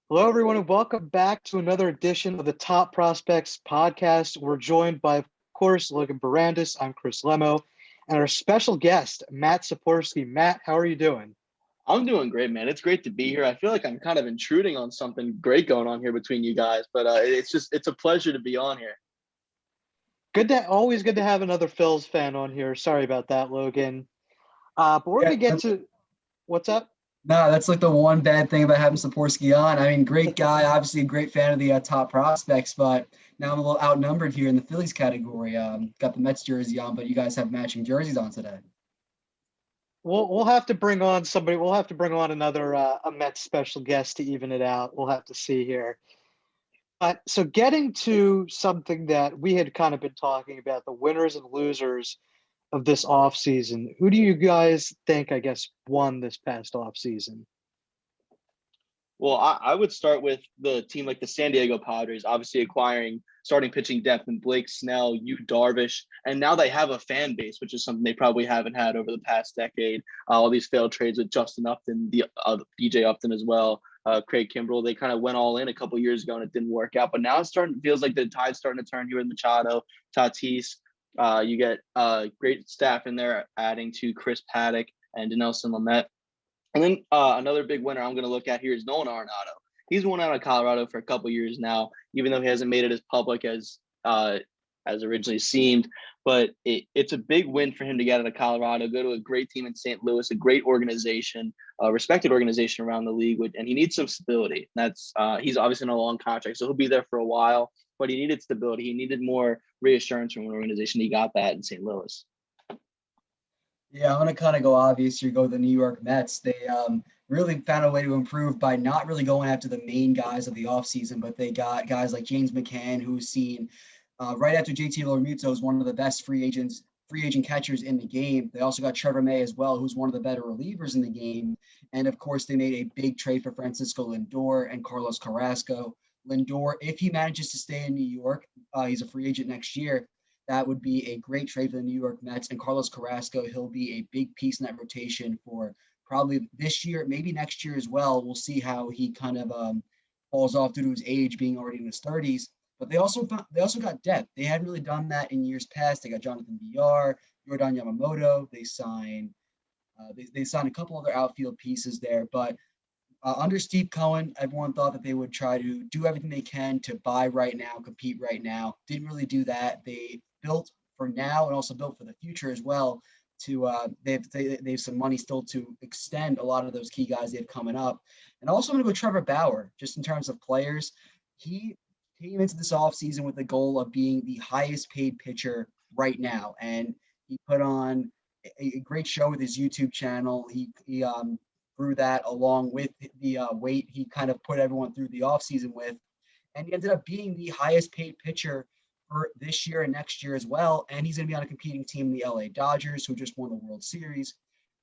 Hello, everyone, and welcome back to another edition of the Top Prospects podcast. We're joined by, of course, Logan Bourandas. I'm Chris Lemmo, and our special guest, Matt Szczypiorski. Matt, how are you doing? I'm doing great, man. It's great to be here. I feel like I'm kind of intruding on something great going on here between you guys, but it's a pleasure to be on here. Always good to have another Phil's fan on here. Sorry about that, Logan. But we're going to get to what's up. No, that's like the one bad thing about having Szczypiorski on. I mean, great guy, obviously a great fan of the top prospects, but now I'm a little outnumbered here in the Phillies category. Got the Mets jersey on, but you guys have matching jerseys on today. We'll have to bring on somebody. We'll have to bring on another a Mets special guest to even it out. We'll have to see here. So getting to something that we had kind of been talking about, the winners and losers of this offseason. Who do you guys think, I guess, won this past offseason? Well, I would start with the team like the San Diego Padres, obviously acquiring starting pitching depth in Blake Snell, Yu Darvish, and now they have a fan base, which is something they probably haven't had over the past decade. All these failed trades with Justin Upton, DJ Upton as well, Craig Kimbrell. They kind of went all in a couple years ago and it didn't work out. But now feels like the tide's starting to turn here with Machado, Tatis. You get great staff in there, adding to Chris Paddock and Dinelson Lamet. And then another big winner I'm going to look at here is Nolan Arenado. He's won out of Colorado for a couple years now, even though he hasn't made it as public as originally seemed. But it's a big win for him to get out of Colorado, go to a great team in St. Louis, a great organization, a respected organization around the league, and he needs some stability. That's he's obviously in a long contract, so he'll be there for a while. But he needed stability. He needed more reassurance from an organization. He got that in St. Louis. Yeah, I'm going to kind of go obvious here, go the New York Mets. They really found a way to improve by not really going after the main guys of the offseason, but they got guys like James McCann, who's seen right after JT Realmuto is one of the best free agent catchers in the game. They also got Trevor May as well, who's one of the better relievers in the game. And, of course, they made a big trade for Francisco Lindor and Carlos Carrasco. Lindor, if he manages to stay in New York, he's a free agent next year. That would be a great trade for the New York Mets. And Carlos Carrasco, he'll be a big piece in that rotation for probably this year, maybe next year as well. We'll see how he kind of falls off due to his age, being already in his 30s. But they also got depth. They hadn't really done that in years past. They got Jonathan Villar, Jordan Yamamoto. They signed a couple other outfield pieces there, but under Steve Cohen, everyone thought that they would try to do everything they can to buy right now, compete right now. Didn't really do that. They built for now and also built for the future as well. They have some money still to extend a lot of those key guys they have coming up. And also I'm going to go Trevor Bauer, just in terms of players. He came into this offseason with the goal of being the highest paid pitcher right now. And he put on a great show with his YouTube channel. He grew that along with the weight he kind of put everyone through the offseason with. And he ended up being the highest paid pitcher for this year and next year as well. And he's going to be on a competing team, the LA Dodgers, who just won the World Series.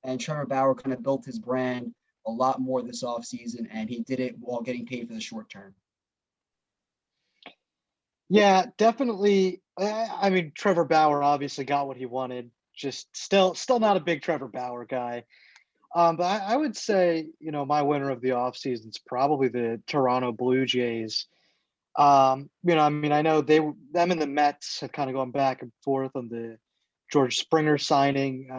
And Trevor Bauer kind of built his brand a lot more this offseason, and he did it while getting paid for the short term. Yeah, definitely. I mean, Trevor Bauer obviously got what he wanted. Just still not a big Trevor Bauer guy. But I would say, my winner of the offseason is probably the Toronto Blue Jays. I know them and the Mets have kind of gone back and forth on the George Springer signing.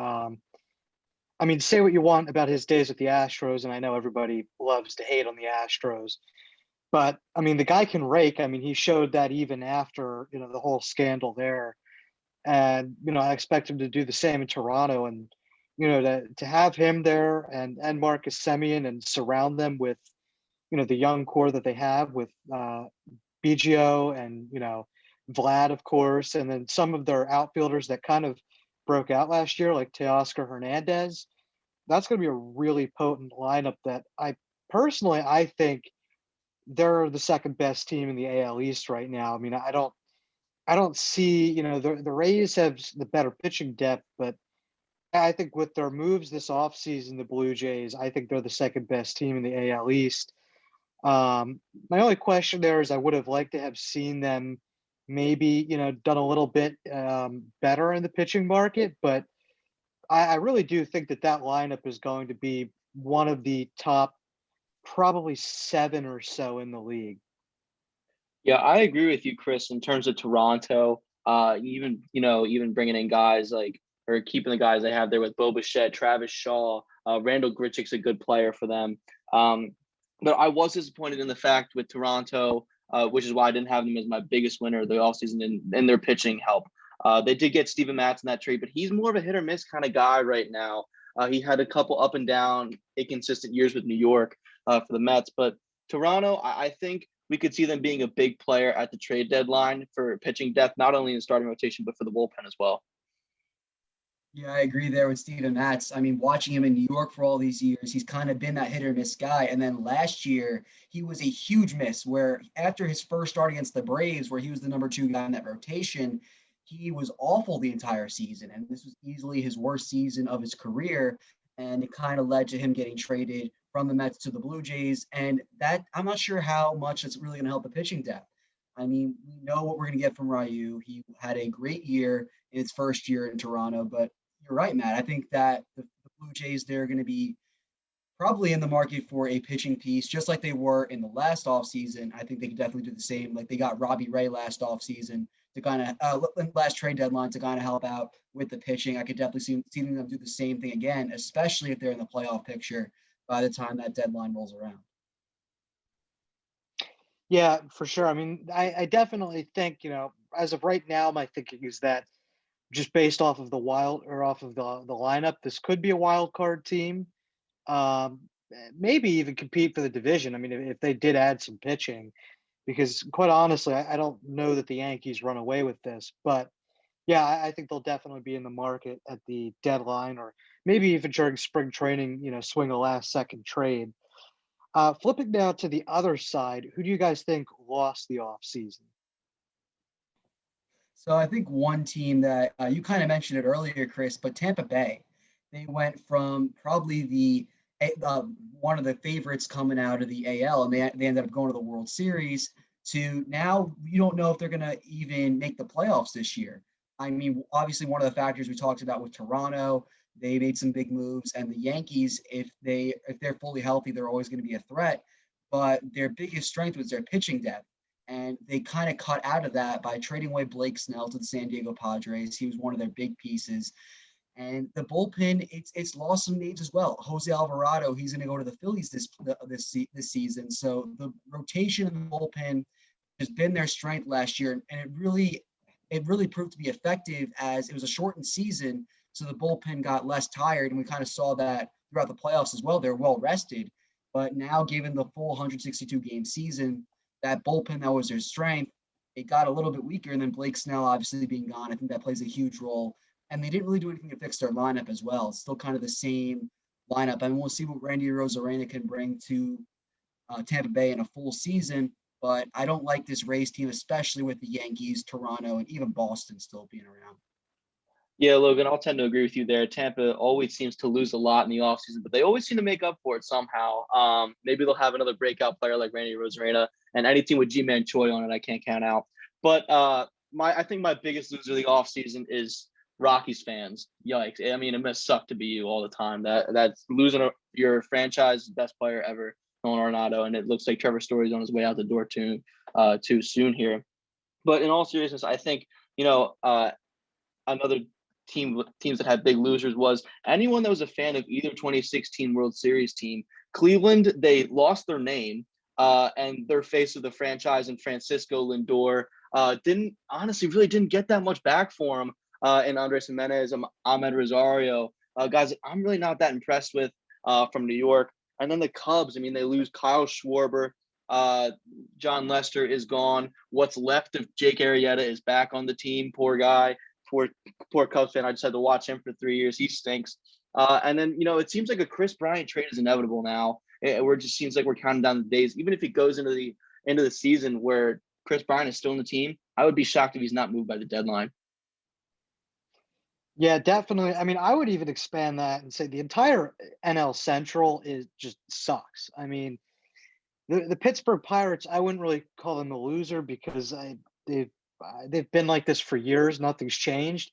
Say what you want about his days at the Astros, and I know everybody loves to hate on the Astros. But, the guy can rake. He showed that even after, the whole scandal there. And, I expect him to do the same in Toronto. And, to have him there and Marcus Semien and surround them with, the young core that they have with Biggio and, Vlad, of course, and then some of their outfielders that kind of broke out last year, like Teoscar Hernandez. That's going to be a really potent lineup that I think they're the second best team in the AL East right now. I don't see, the Rays have the better pitching depth, but I think with their moves this offseason, the Blue Jays, I think they're the second best team in the AL East. My only question there is I would have liked to have seen them maybe, done a little bit better in the pitching market, but I really do think that lineup is going to be one of the top probably 7 or so in the league. Yeah, I agree with you, Chris, in terms of Toronto. Even bringing in guys like or keeping the guys they have there with Bo Bichette, Travis Shaw, Randall Grichuk's a good player for them. But I was disappointed in the fact with Toronto, which is why I didn't have them as my biggest winner of the offseason in their pitching help. They did get Steven Matz in that trade, but he's more of a hit or miss kind of guy right now. He had a couple up and down, inconsistent years with New York for the Mets, but Toronto, I think we could see them being a big player at the trade deadline for pitching depth, not only in the starting rotation, but for the bullpen as well. Yeah, I agree there with Steven Matz. I mean, watching him in New York for all these years, he's kind of been that hit or miss guy. And then last year, he was a huge miss where after his first start against the Braves, where he was the number 2 guy in that rotation, he was awful the entire season. And this was easily his worst season of his career. And it kind of led to him getting traded from the Mets to the Blue Jays. And that I'm not sure how much it's really going to help the pitching depth. I mean, we know what we're going to get from Ryu. He had a great year in his first year in Toronto, but you're right, Matt. I think that the Blue Jays, they're going to be probably in the market for a pitching piece, just like they were in the last offseason. I think they could definitely do the same. Like they got Robbie Ray last offseason to kind of last trade deadline to kind of help out with the pitching. I could definitely see them do the same thing again, especially if they're in the playoff picture by the time that deadline rolls around. Yeah, for sure. I mean, I definitely think, as of right now, my thinking is that just based off of the lineup, this could be a wild card team. Um, Maybe even compete for the division. I mean, if they did add some pitching, because quite honestly, I don't know that the Yankees run away with this. But yeah, I think they'll definitely be in the market at the deadline, or maybe even during spring training. Swing a last second trade. Flipping now to the other side, who do you guys think lost the offseason? So I think one team that you kind of mentioned it earlier, Chris, but Tampa Bay, they went from probably uh, one of the favorites coming out of the AL, and they ended up going to the World Series. To now, you don't know if they're going to even make the playoffs this year. I mean, obviously, one of the factors we talked about with Toronto, they made some big moves, and the Yankees, if they're fully healthy, they're always going to be a threat. But their biggest strength was their pitching depth. And they kind of cut out of that by trading away Blake Snell to the San Diego Padres. He was one of their big pieces. And the bullpen, it's lost some names as well. Jose Alvarado, he's going to go to the Phillies this season. So the rotation in the bullpen has been their strength last year, and it really proved to be effective as it was a shortened season. So the bullpen got less tired, and we kind of saw that throughout the playoffs as well. They're well rested, but now given the full 162 game season, that bullpen that was their strength, it got a little bit weaker. And then Blake Snell obviously being gone, I think that plays a huge role. And they didn't really do anything to fix their lineup as well. It's still kind of the same lineup. I mean, we'll see what Randy Arozarena can bring to Tampa Bay in a full season. But I don't like this Rays team, especially with the Yankees, Toronto, and even Boston still being around. Yeah, Logan, I'll tend to agree with you there. Tampa always seems to lose a lot in the offseason, but they always seem to make up for it somehow. Maybe they'll have another breakout player like Randy Arozarena, and any team with G-Man Choi on it, I can't count out. But I think my biggest loser of the offseason is Rockies fans. Yikes. I mean, it must suck to be you all the time. That's losing your franchise best player ever, Nolan Arenado, and it looks like Trevor Story's on his way out the door too soon here. But in all seriousness, I think, another teams that had big losers was anyone that was a fan of either 2016 World Series team. Cleveland, they lost their name and their face of the franchise and Francisco Lindor really didn't get that much back for him in Andres Jimenez, Ahmed Rosario. Guys, I'm really not that impressed with from New York. And then the Cubs, I mean, they lose Kyle Schwarber. John Lester is gone. What's left of Jake Arrieta is back on the team. Poor guy. Poor Cubs fan. I just had to watch him for 3 years. He stinks. And then, it seems like a Chris Bryant trade is inevitable now. It just seems like we're counting down the days. Even if it goes into the season where Chris Bryant is still in the team, I would be shocked if he's not moved by the deadline. Yeah, definitely. I mean, I would even expand that and say the entire NL Central is just sucks. I mean, the Pittsburgh Pirates, I wouldn't really call them a loser because they've they've been like this for years. Nothing's changed.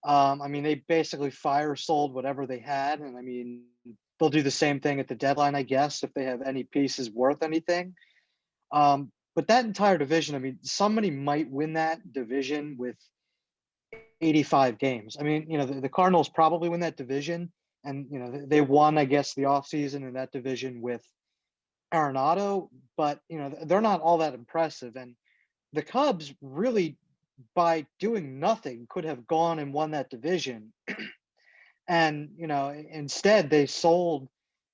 I mean, they basically fire sold whatever they had, and I mean, they'll do the same thing at the deadline, I guess, if they have any pieces worth anything. But that entire division, I mean, somebody might win that division with 85 games. I mean, the Cardinals probably win that division, and they won, I guess, the offseason in that division with Arenado, but they're not all that impressive. And the Cubs really, by doing nothing, could have gone and won that division. And instead they sold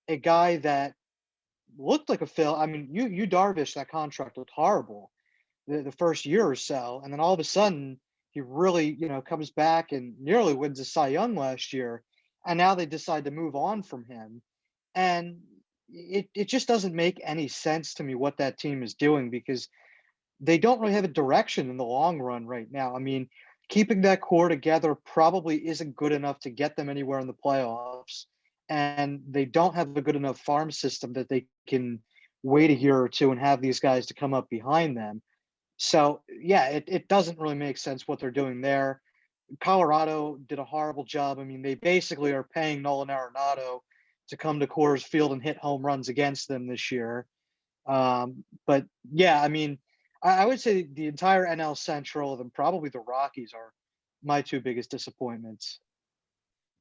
a guy that looked like a fill. I mean, you Darvish, that contract looked horrible the first year or so, and then all of a sudden he really comes back and nearly wins a Cy Young last year, and now they decide to move on from him, and it just doesn't make any sense to me what that team is doing, because they don't really have a direction in the long run right now. I mean, keeping that core together probably isn't good enough to get them anywhere in the playoffs. And they don't have a good enough farm system that they can wait a year or two and have these guys to come up behind them. So, yeah, it doesn't really make sense what they're doing there. Colorado did a horrible job. I mean, they basically are paying Nolan Arenado to come to Coors Field and hit home runs against them this year. But, yeah, I mean, I would say the entire NL Central and probably the Rockies are my two biggest disappointments.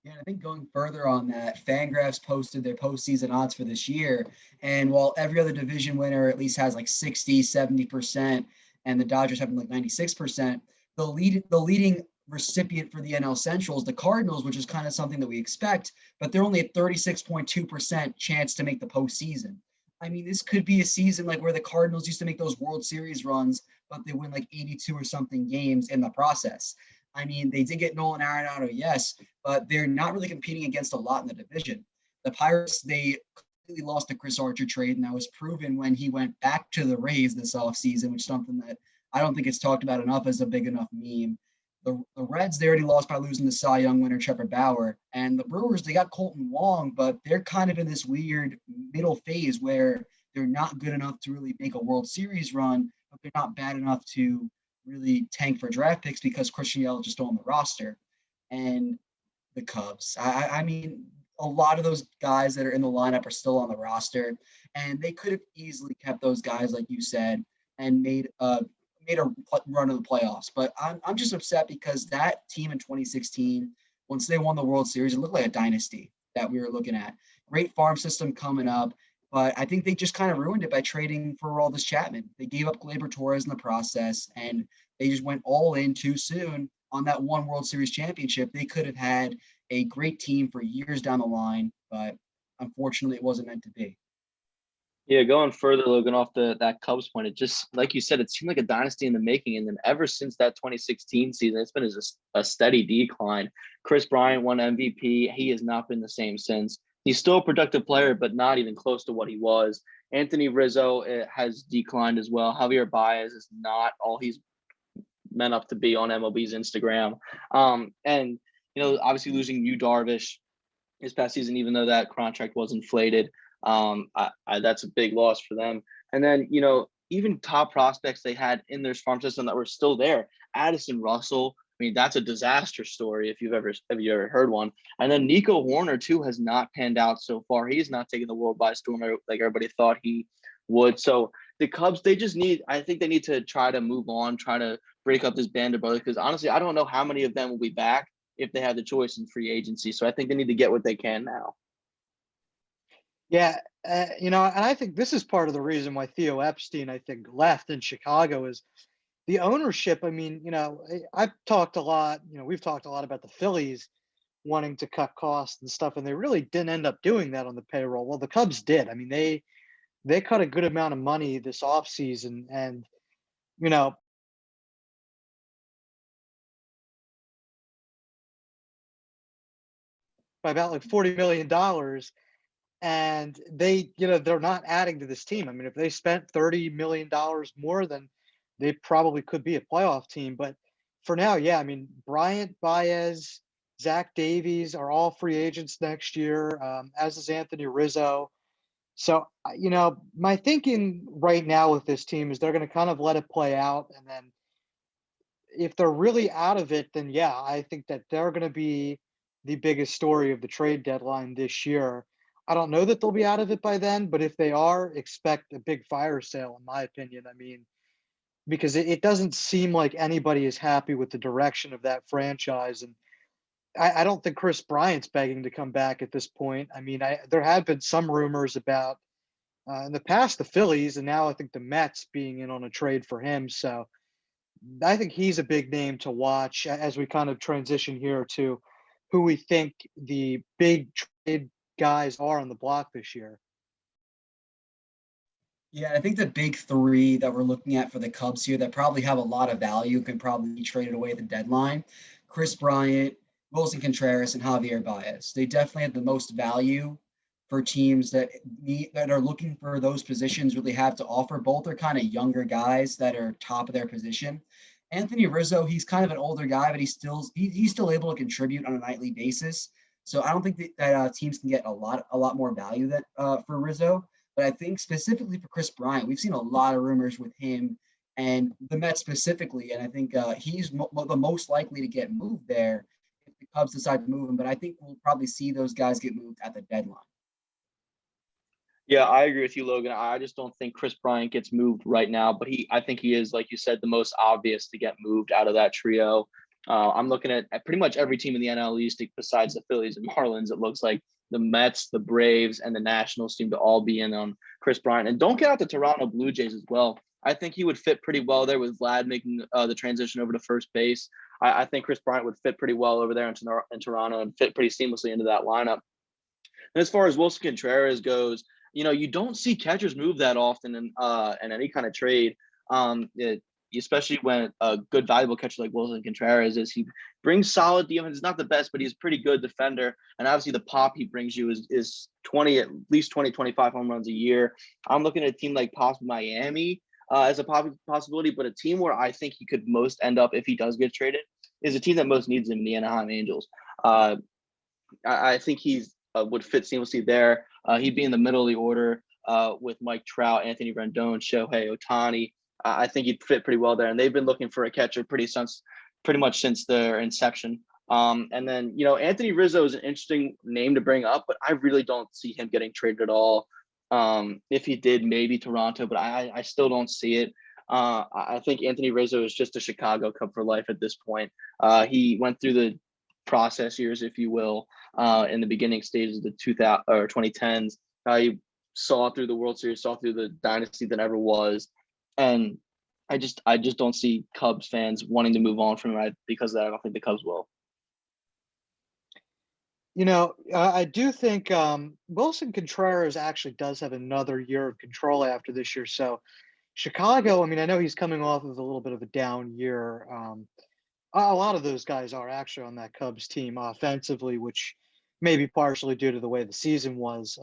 Yeah, I think going further on that, Fangraphs posted their postseason odds for this year. And while every other division winner at least has like 60, 70%, and the Dodgers having like 96%, the leading recipient for the NL Central is the Cardinals, which is kind of something that we expect, but they're only at 36.2% chance to make the postseason. I mean, this could be a season like where the Cardinals used to make those World Series runs, but they win like 82 or something games in the process. I mean, they did get Nolan Arenado, yes, but they're not really competing against a lot in the division. The Pirates, they completely lost the Chris Archer trade, and that was proven when he went back to the Rays this offseason, which is something that I don't think it's talked about enough as a big enough meme. The Reds, they already lost by losing the Cy Young winner, Trevor Bauer. And the Brewers, they got Colton Wong, but they're kind of in this weird middle phase where they're not good enough to really make a World Series run, but they're not bad enough to really tank for draft picks because Christian Yelich is still on the roster. And the Cubs, I mean, a lot of those guys that are in the lineup are still on the roster, and they could have easily kept those guys, like you said, and made a run of the playoffs. But I'm just upset because that team in 2016, once they won the World Series, it looked like a dynasty that we were looking at. Great farm system coming up, but I think they just kind of ruined it by trading for Aroldis Chapman. They gave up Gleyber Torres in the process, and they just went all in too soon on that one World Series championship. They could have had a great team for years down the line, but unfortunately, it wasn't meant to be. Yeah, going further, Logan, off that Cubs point, it just, like you said, it seemed like a dynasty in the making. And then ever since that 2016 season, it's been a steady decline. Chris Bryant won MVP. He has not been the same since. He's still a productive player, but not even close to what he was. Anthony Rizzo has declined as well. Javier Baez is not all he's meant up to be on MLB's Instagram. And, obviously losing Yu Darvish this past season, even though that contract was inflated, that's a big loss for them. And then, even top prospects they had in their farm system that were still there. Addison Russell, I mean, that's a disaster story if you've ever heard one. And then Nico Warner too has not panned out so far. He's not taking the world by storm like everybody thought he would. So the Cubs, I think they need to try to move on, try to break up this band of brothers, because honestly, I don't know how many of them will be back if they have the choice in free agency. So I think they need to get what they can now. Yeah, and I think this is part of the reason why Theo Epstein, I think, left in Chicago is the ownership. I mean, I've talked a lot, we've talked a lot about the Phillies wanting to cut costs and stuff, and they really didn't end up doing that on the payroll. Well, the Cubs did. I mean, they cut a good amount of money this offseason, and, by about like $40 million. And they, they're not adding to this team. I mean, if they spent $30 million more, then they probably could be a playoff team. But for now, yeah, I mean, Bryant, Baez, Zach Davies are all free agents next year, as is Anthony Rizzo. So, my thinking right now with this team is they're going to kind of let it play out. And then if they're really out of it, then yeah, I think that they're going to be the biggest story of the trade deadline this year. I don't know that they'll be out of it by then, but if they are, expect a big fire sale, in my opinion. I mean, because it doesn't seem like anybody is happy with the direction of that franchise. And I don't think Chris Bryant's begging to come back at this point. I mean, there have been some rumors about in the past the Phillies, and now I think the Mets being in on a trade for him. So I think he's a big name to watch as we kind of transition here to who we think the big trade guys are on the block this year. Yeah, I think the big three that we're looking at for the Cubs here that probably have a lot of value can probably be traded away at the deadline. Chris Bryant, Wilson Contreras, and Javier Baez. They definitely have the most value for teams that are looking for those positions really have to offer. Both are kind of younger guys that are top of their position. Anthony Rizzo, he's kind of an older guy, but he's still able to contribute on a nightly basis. So I don't think that teams can get a lot more value that for Rizzo. But I think specifically for Chris Bryant, we've seen a lot of rumors with him and the Mets specifically. And I think he's the most likely to get moved there if the Cubs decide to move him. But I think we'll probably see those guys get moved at the deadline. Yeah, I agree with you, Logan. I just don't think Chris Bryant gets moved right now, but I think he is, like you said, the most obvious to get moved out of that trio. I'm looking at pretty much every team in the NL East besides the Phillies and Marlins. It looks like the Mets, the Braves, and the Nationals seem to all be in on Chris Bryant. And don't get out the Toronto Blue Jays as well. I think he would fit pretty well there with Vlad making the transition over to first base. I think Chris Bryant would fit pretty well over there in Toronto and fit pretty seamlessly into that lineup. And as far as Wilson Contreras goes, you don't see catchers move that often in any kind of trade. Especially when a good valuable catcher like Wilson Contreras he brings solid defense. He's not the best, but he's a pretty good defender. And obviously the pop he brings you is 20, at least 20, 25 home runs a year. I'm looking at a team like possibly Miami as a possibility, but a team where I think he could most end up if he does get traded is a team that most needs him, the Anaheim Angels. I think he's would fit seamlessly there. He'd be in the middle of the order with Mike Trout, Anthony Rendon, Shohei Ohtani. I think he'd fit pretty well there. And they've been looking for a catcher pretty much since their inception. And then, Anthony Rizzo is an interesting name to bring up, but I really don't see him getting traded at all. If he did, maybe Toronto, but I still don't see it. I think Anthony Rizzo is just a Chicago Cub for life at this point. He went through the process years, if you will, in the beginning stages of the 2010s. He saw through the World Series, saw through the dynasty that ever was. And I just don't see Cubs fans wanting to move on from him because of that. I don't think the Cubs will. I do think Wilson Contreras actually does have another year of control after this year. So Chicago, I mean, I know he's coming off of a little bit of a down year. A lot of those guys are actually on that Cubs team offensively, which may be partially due to the way the season was.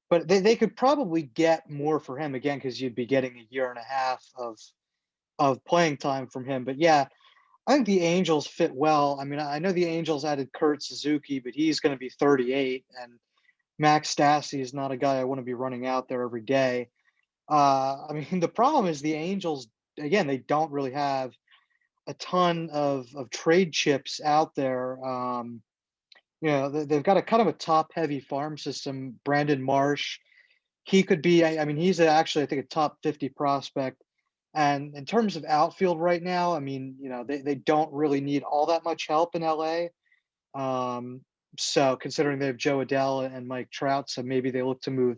But they could probably get more for him again because you'd be getting a year and a half of playing time from him. But yeah, I think the Angels fit well. I mean, I know the Angels added Kurt Suzuki, but he's going to be 38, and Max Stassi is not a guy I want to be running out there every day. I mean, the problem is the Angels, again, they don't really have a ton of trade chips out there. They've got a kind of a top-heavy farm system. Brandon Marsh, he could be. I mean, he's actually, I think, a top 50 prospect. And in terms of outfield right now, I mean, they don't really need all that much help in LA. So considering they have Joe Adele and Mike Trout, so maybe they look to move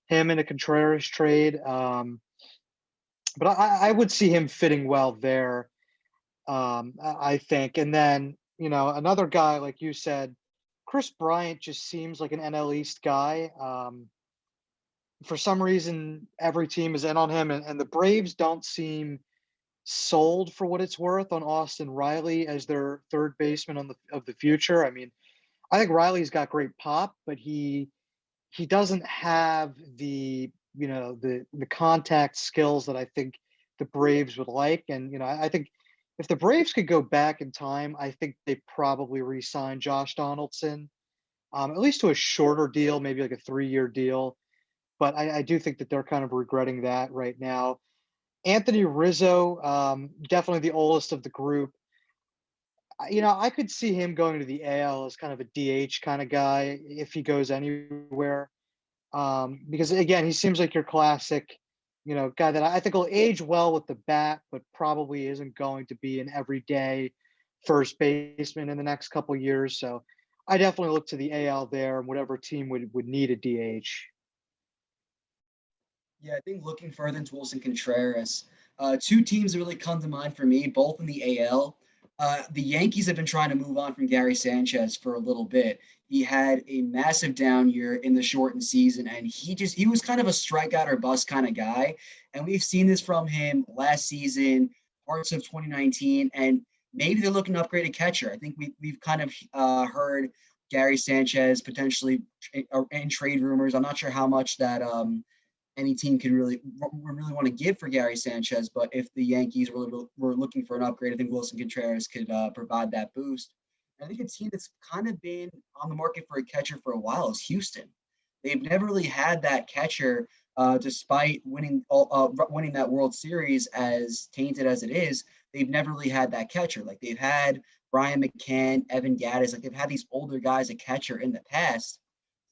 him in a Contreras trade. But I would see him fitting well there, I think. And then, another guy, like you said, Chris Bryant just seems like an NL East guy. For some reason, every team is in on him, and the Braves don't seem sold for what it's worth on Austin Riley as their third baseman of the future. I mean, I think Riley's got great pop, but he doesn't have the contact skills that I think the Braves would like. And, I think if the Braves could go back in time, I think they probably re-sign Josh Donaldson, at least to a shorter deal, maybe like a 3-year deal. But I do think that they're kind of regretting that right now. Anthony Rizzo, definitely the oldest of the group. I could see him going to the AL as kind of a DH kind of guy if he goes anywhere. Because again, he seems like your classic, guy that I think will age well with the bat, but probably isn't going to be an everyday first baseman in the next couple of years. So I definitely look to the AL there, and whatever team would need a DH. Yeah, I think looking further into Wilson Contreras, two teams that really come to mind for me, both in the AL. The Yankees have been trying to move on from Gary Sanchez for a little bit. He had a massive down year in the shortened season, and he was kind of a strikeout or bust kind of guy. And we've seen this from him last season, parts of 2019, and maybe they're looking to upgrade a catcher. I think we've kind of heard Gary Sanchez potentially in trade rumors. I'm not sure how much that any team could really want to give for Gary Sanchez. But if the Yankees were looking for an upgrade, I think Wilson Contreras could provide that boost. And I think a team that's kind of been on the market for a catcher for a while is Houston. They've never really had that catcher, despite winning that World Series, as tainted as it is. They've never really had that catcher. Like they've had Brian McCann, Evan Gattis, like they've had these older guys at catcher in the past.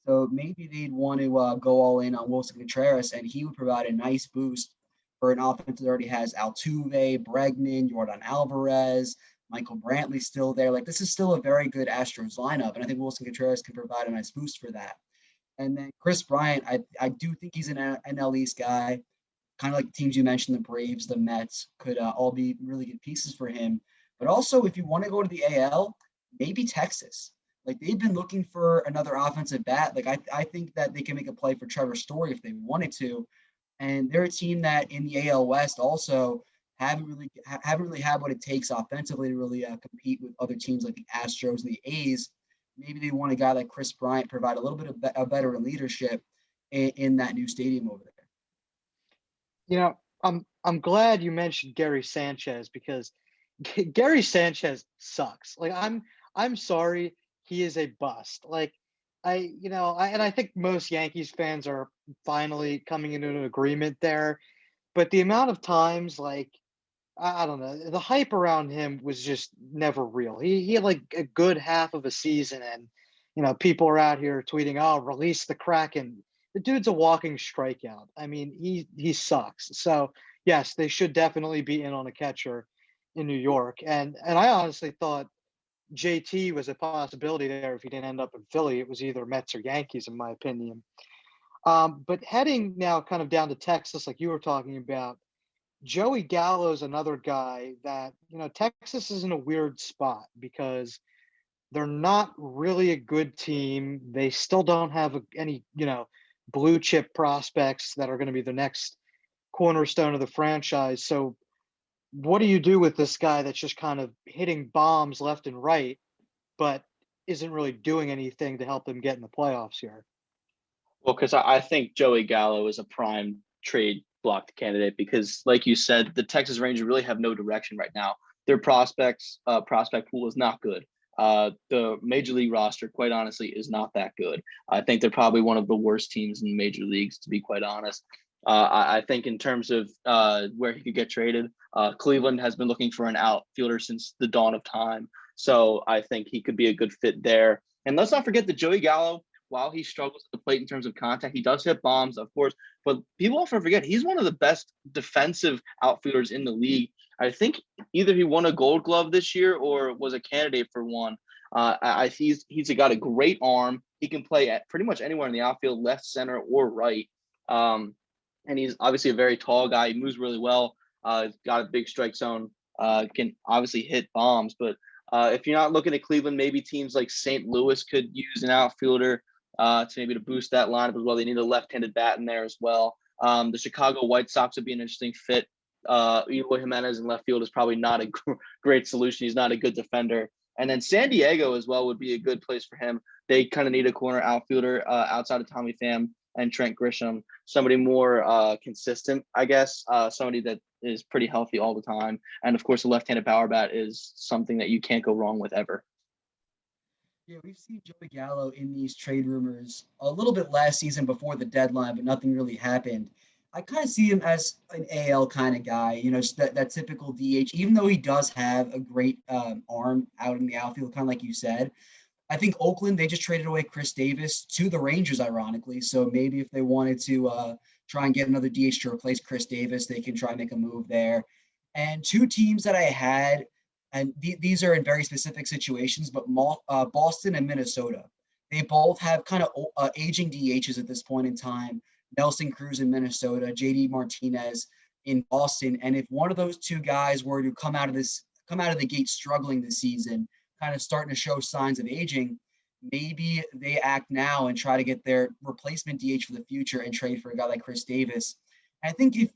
So maybe they'd want to go all in on Wilson Contreras, and he would provide a nice boost for an offense that already has Altuve, Bregman, Jordan Alvarez, Michael Brantley still there. Like this is still a very good Astros lineup, and I think Wilson Contreras can provide a nice boost for that. And then Chris Bryant, I do think he's an NL East guy, kind of like the teams you mentioned, the Braves, the Mets, could all be really good pieces for him. But also, if you want to go to the AL, maybe Texas. Like they've been looking for another offensive bat. Like I think that they can make a play for Trevor Story if they wanted to. And they're a team that in the AL West also haven't really had what it takes offensively to really compete with other teams like the Astros and the A's. Maybe they want a guy like Chris Bryant provide a little bit of a better leadership in that new stadium over there. I'm glad you mentioned Gary Sanchez because Gary Sanchez sucks. Like I'm sorry, he is a bust. Like I think most Yankees fans are finally coming into an agreement there. But the amount of times, like, I don't know, the hype around him was just never real. He had like a good half of a season, and people are out here tweeting, "Oh, release the Kraken." The dude's a walking strikeout. I mean, he sucks. So yes, they should definitely be in on a catcher in New York. And I honestly thought JT was a possibility there if he didn't end up in Philly. It was either Mets or Yankees, in my opinion. But heading now kind of down to Texas, like you were talking about, Joey Gallo is another guy that, Texas is in a weird spot because they're not really a good team. They still don't have any, blue chip prospects that are going to be the next cornerstone of the franchise. So what do you do with this guy that's just kind of hitting bombs left and right, but isn't really doing anything to help them get in the playoffs here? Well, because I think Joey Gallo is a prime trade block candidate because, like you said, the Texas Rangers really have no direction right now. Their prospect pool is not good. The major league roster, quite honestly, is not that good. I think they're probably one of the worst teams in major leagues, to be quite honest. I think in terms of where he could get traded, Cleveland has been looking for an outfielder since the dawn of time. So I think he could be a good fit there. And let's not forget that Joey Gallo, while he struggles at the plate in terms of contact, he does hit bombs, of course. But people often forget he's one of the best defensive outfielders in the league. I think either he won a Gold Glove this year or was a candidate for one. He's got a great arm. He can play at pretty much anywhere in the outfield, left, center, or right. And he's obviously a very tall guy. He moves really well. He's got a big strike zone. Can obviously hit bombs. But if you're not looking at Cleveland, maybe teams like St. Louis could use an outfielder to boost that lineup as well. They need a left-handed bat in there as well. The Chicago White Sox would be an interesting fit. Eloy Jimenez in left field is probably not a great solution. He's not a good defender. And then San Diego as well would be a good place for him. They kind of need a corner outfielder outside of Tommy Pham and Trent Grisham, somebody more consistent, I guess, somebody that is pretty healthy all the time. And of course, a left-handed power bat is something that you can't go wrong with ever. Yeah, we've seen Joey Gallo in these trade rumors a little bit last season before the deadline, but nothing really happened. I kind of see him as an AL kind of guy, just that typical DH, even though he does have a great arm out in the outfield, kind of like you said. I think Oakland, they just traded away Chris Davis to the Rangers, ironically. So maybe if they wanted to try and get another DH to replace Chris Davis, they can try and make a move there. And two teams that I had, and these are in very specific situations, but Boston and Minnesota. They both have kind of aging DHs at this point in time. Nelson Cruz in Minnesota, JD Martinez in Boston. And if one of those two guys were to come out of the gate struggling this season, kind of starting to show signs of aging, maybe they act now and try to get their replacement DH for the future and trade for a guy like Chris Davis. And I think if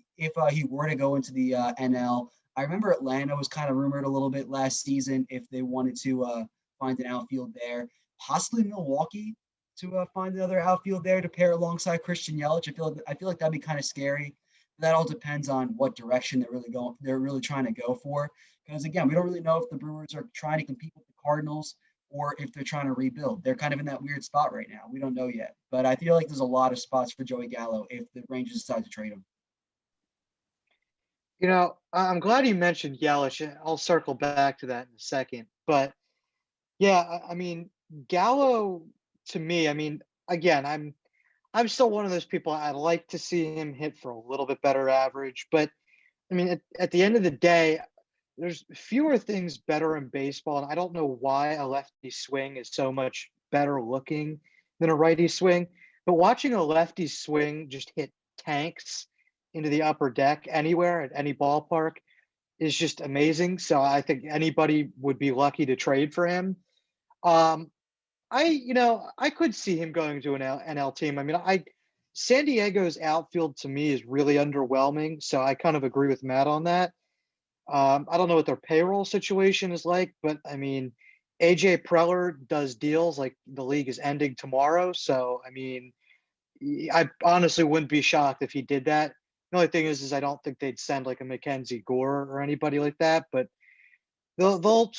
he were to go into the NL, I remember Atlanta was kind of rumored a little bit last season if they wanted to find an outfield there, possibly Milwaukee to find another outfield there to pair alongside Christian Yelich. I feel like that'd be kind of scary. That all depends on what direction they're really trying to go for. Because again, we don't really know if the Brewers are trying to compete with the Cardinals or if they're trying to rebuild. They're kind of in that weird spot right now. We don't know yet. But I feel like there's a lot of spots for Joey Gallo if the Rangers decide to trade him. I'm glad you mentioned Yelich. I'll circle back to that in a second. But yeah, I mean, Gallo to me, I mean, again, I'm still one of those people. I'd like to see him hit for a little bit better average, but I mean, at the end of the day, there's fewer things better in baseball, and I don't know why a lefty swing is so much better looking than a righty swing. But watching a lefty swing just hit tanks into the upper deck anywhere at any ballpark is just amazing. So I think anybody would be lucky to trade for him. I could see him going to an NL team. I mean, San Diego's outfield to me is really underwhelming, so I kind of agree with Matt on that. I don't know what their payroll situation is like, but I mean, AJ Preller does deals like the league is ending tomorrow. So, I mean, I honestly wouldn't be shocked if he did that. The only thing is I don't think they'd send like a Mackenzie Gore or anybody like that, but they'll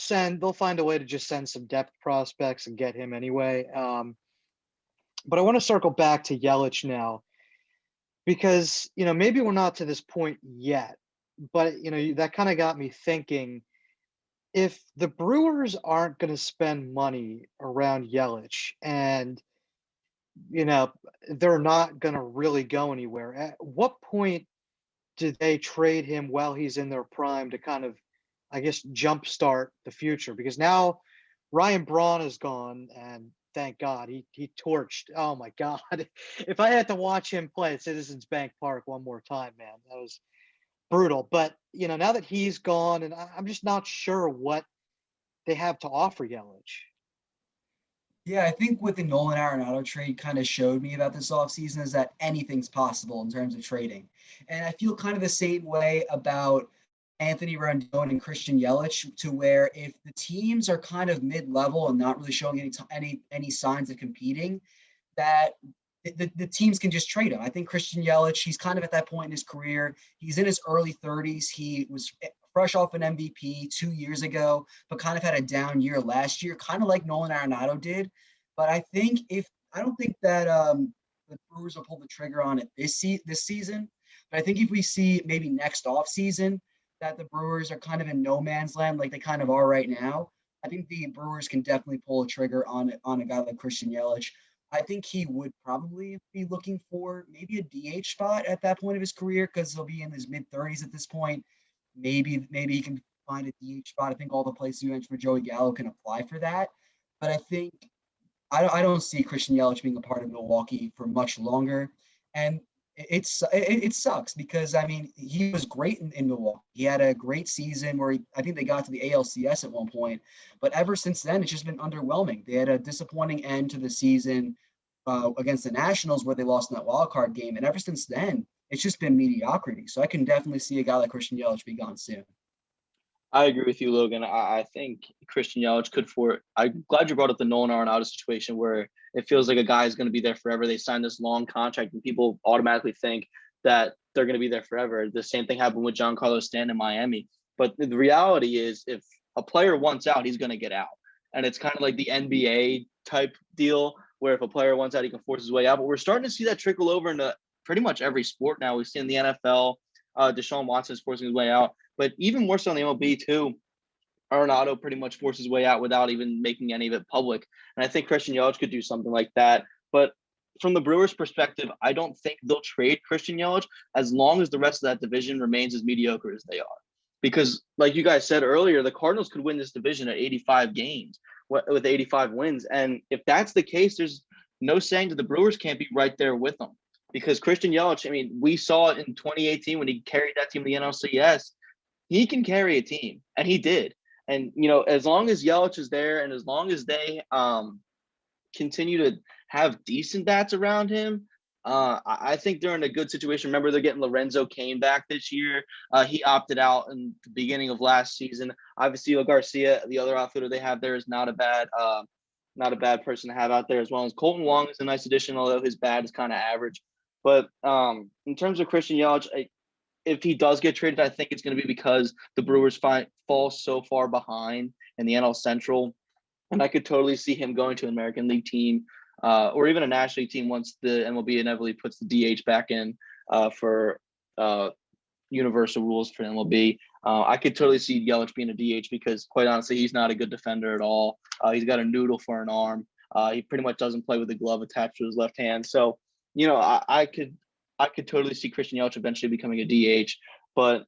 find a way to just send some depth prospects and get him anyway. But I want to circle back to Yelich now because, maybe we're not to this point yet, but, that kind of got me thinking, if the Brewers aren't going to spend money around Yelich and, they're not going to really go anywhere, at what point do they trade him while he's in their prime to kind of, I guess, jumpstart the future? Because now Ryan Braun is gone, and thank God he torched. Oh my God! If I had to watch him play at Citizens Bank Park one more time, man, that was brutal. But now that he's gone, and I'm just not sure what they have to offer Yelich. Yeah, I think what the Nolan Arenado trade kind of showed me about this offseason is that anything's possible in terms of trading. And I feel kind of the same way about Anthony Rendon and Christian Yelich, to where if the teams are kind of mid-level and not really showing any signs of competing, that the teams can just trade him. I think Christian Yelich, he's kind of at that point in his career. He's in his early 30s. He was fresh off an MVP 2 years ago, but kind of had a down year last year, kind of like Nolan Arenado did. But I don't think that the Brewers will pull the trigger on it this season. But I think if we see maybe next offseason that the Brewers are kind of in no man's land like they kind of are right now, I think the Brewers can definitely pull a trigger on a guy like Christian Yelich. I think he would probably be looking for maybe a DH spot at that point of his career because he'll be in his mid-30s at this point. Maybe he can find a DH spot. I think all the places you mentioned for Joey Gallo can apply for that. But I think I don't see Christian Yelich being a part of Milwaukee for much longer. And it sucks because, I mean, he was great in Milwaukee. He had a great season where I think they got to the ALCS at one point. But ever since then, it's just been underwhelming. They had a disappointing end to the season against the Nationals where they lost in that wild card game. And ever since then, it's just been mediocrity. So I can definitely see a guy like Christian Yelich be gone soon. I agree with you, Logan. I think Christian Yelich I'm glad you brought up the Nolan Arenado situation where it feels like a guy is going to be there forever. They signed this long contract and people automatically think that they're going to be there forever. The same thing happened with Giancarlo Stanton in Miami. But the reality is, if a player wants out, he's going to get out. And it's kind of like the NBA type deal where if a player wants out, he can force his way out. But we're starting to see that trickle over into pretty much every sport now. We've seen the NFL, Deshaun Watson is forcing his way out. But even more so in the MLB too, Arenado pretty much forced his way out without even making any of it public. And I think Christian Yelich could do something like that. But from the Brewers' perspective, I don't think they'll trade Christian Yelich as long as the rest of that division remains as mediocre as they are. Because like you guys said earlier, the Cardinals could win this division at 85 games with 85 wins. And if that's the case, there's no saying that the Brewers can't be right there with them. Because Christian Yelich, I mean, we saw it in 2018 when he carried that team to the NLCS. He can carry a team, and he did. And, you know, as long as Yelich is there and as long as they continue to have decent bats around him, I think they're in a good situation. Remember, they're getting Lorenzo Cain back this year. He opted out in the beginning of last season. Obviously, Garcia, the other outfielder they have there, is not a bad person to have out there as well. As Colton Wong is a nice addition, although his bat is kind of average. But in terms of Christian Yelich, if he does get traded, I think it's going to be because the Brewers fall so far behind in the NL Central. And I could totally see him going to an American League team or even a National League team once the MLB inevitably puts the DH back in for universal rules for MLB. I could totally see Yelich being a DH because, quite honestly, he's not a good defender at all. He's got a noodle for an arm. He pretty much doesn't play with a glove attached to his left hand. So, you know, I could totally see Christian Yelich eventually becoming a DH, but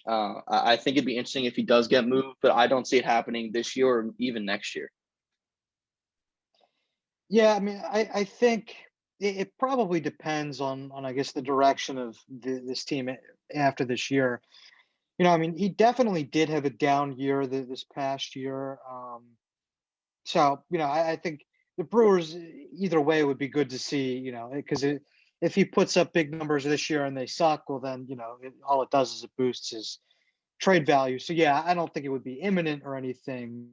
I think it'd be interesting if he does get moved, but I don't see it happening this year or even next year. Yeah, I mean, I think it probably depends on I guess the direction of this team after this year. You know, I mean, he definitely did have a down year this past year. So, you know, I think the Brewers either way would be good to see, you know, because if he puts up big numbers this year and they suck, well, then, you know, all it does is it boosts his trade value. So, yeah, I don't think it would be imminent or anything.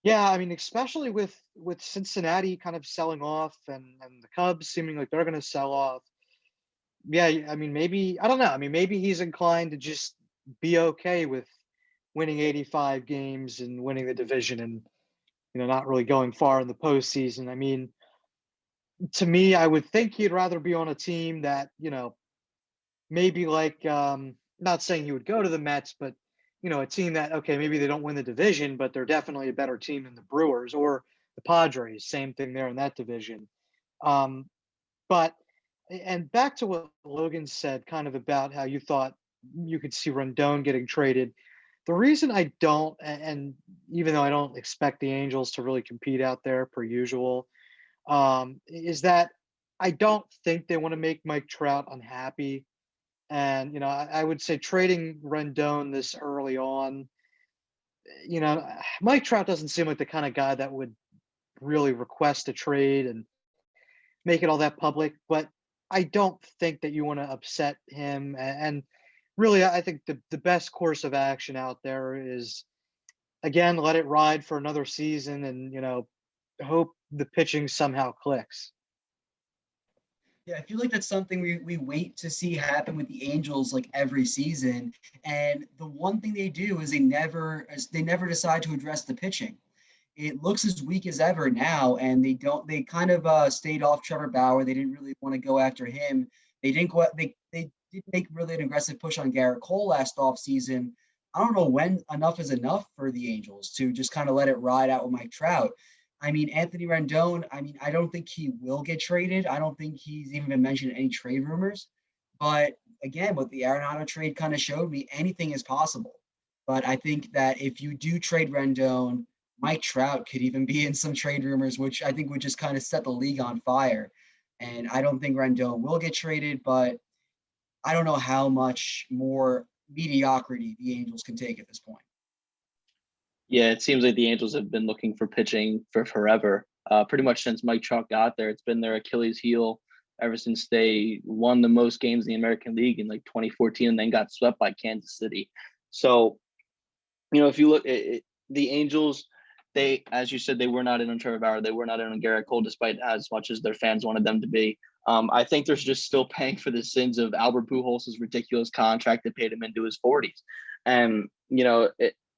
Yeah, I mean, especially with Cincinnati kind of selling off and the Cubs seeming like they're going to sell off. Yeah, I mean, maybe, I don't know. I mean, maybe he's inclined to just be okay with winning 85 games and winning the division and, you know, not really going far in the postseason. I mean, to me, I would think he'd rather be on a team that, you know, maybe like, not saying he would go to the Mets, but, you know, a team that, okay, maybe they don't win the division, but they're definitely a better team than the Brewers or the Padres. Same thing there in that division. But, and back to what Logan said, kind of about how you thought you could see Rendon getting traded. The reason I don't, and even though I don't expect the Angels to really compete out there per usual, is that I don't think they want to make Mike Trout unhappy. And, you know, I would say trading Rendon this early on, you know, Mike Trout doesn't seem like the kind of guy that would really request a trade and make it all that public. But I don't think that you want to upset him. And really, I think the best course of action out there is, again, let it ride for another season and, you know, hope the pitching somehow clicks. Yeah, I feel like that's something we wait to see happen with the Angels like every season. And the one thing they do is they never decide to address the pitching. It looks as weak as ever now, and they kind of stayed off Trevor Bauer. They didn't really want to go after him. They didn't go they did make really an aggressive push on Garrett Cole last offseason. I don't know when enough is enough for the Angels to just kind of let it ride out with Mike Trout. I mean, Anthony Rendon, I mean, I don't think he will get traded. I don't think he's even been mentioned in any trade rumors. But again, what the Arenado trade kind of showed me, anything is possible. But I think that if you do trade Rendon, Mike Trout could even be in some trade rumors, which I think would just kind of set the league on fire. And I don't think Rendon will get traded, but I don't know how much more mediocrity the Angels can take at this point. Yeah, it seems like the Angels have been looking for pitching for forever. Pretty much since Mike Trout got there, it's been their Achilles heel ever since they won the most games in the American League in like 2014 and then got swept by Kansas City. So, you know, if you look at the Angels, they, as you said, they were not in on Trevor Bauer. They were not in on Garrett Cole, despite as much as their fans wanted them to be. I think they're just still paying for the sins of Albert Pujols' ridiculous contract that paid him into his 40s. And,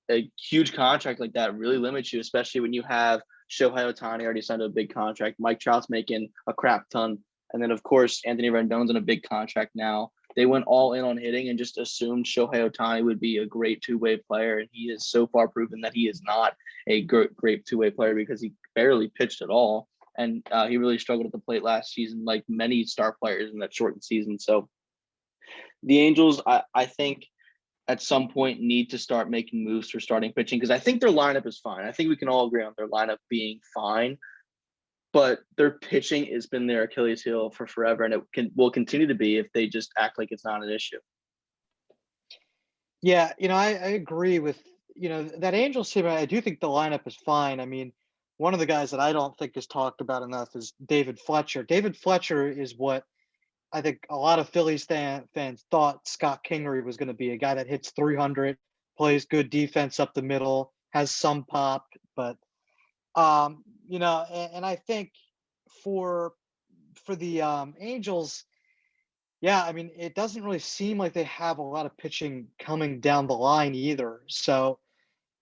a huge contract like that really limits you, especially when you have Shohei Ohtani already signed a big contract. Mike Trout's making a crap ton. And then, of course, Anthony Rendon's on a big contract now. They went all in on hitting and just assumed Shohei Ohtani would be a great two-way player. And he has so far proven that he is not a great two-way player because he barely pitched at all. And he really struggled at the plate last season, like many star players in that shortened season. So the Angels, I think, at some point need to start making moves for starting pitching because I think their lineup is fine. I think we can all agree on their lineup being fine, but their pitching has been their Achilles heel for forever, and will continue to be if they just act like it's not an issue. Yeah, I agree with, that Angels team. I do think the lineup is fine. I mean, one of the guys that I don't think is talked about enough is David Fletcher. David Fletcher is what I think a lot of Phillies fans thought Scott Kingery was going to be, a guy that hits 300, plays good defense up the middle, has some pop, but and I think for the Angels, yeah, I mean, it doesn't really seem like they have a lot of pitching coming down the line either. So,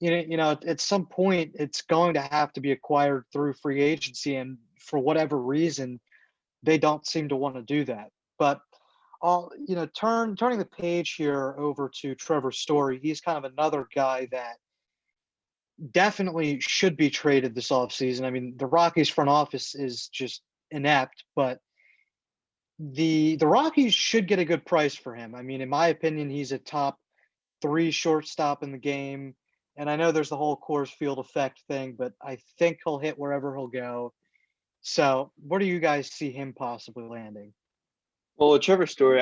at some point, it's going to have to be acquired through free agency, and for whatever reason, they don't seem to want to do that. But turning the page here over to Trevor Story, he's kind of another guy that definitely should be traded this offseason. I mean, the Rockies front office is just inept, but the Rockies should get a good price for him. I mean, in my opinion, he's a top 3 shortstop in the game. And I know there's the whole Coors Field effect thing, but I think he'll hit wherever he'll go. So where do you guys see him possibly landing? Well, with Trevor Story,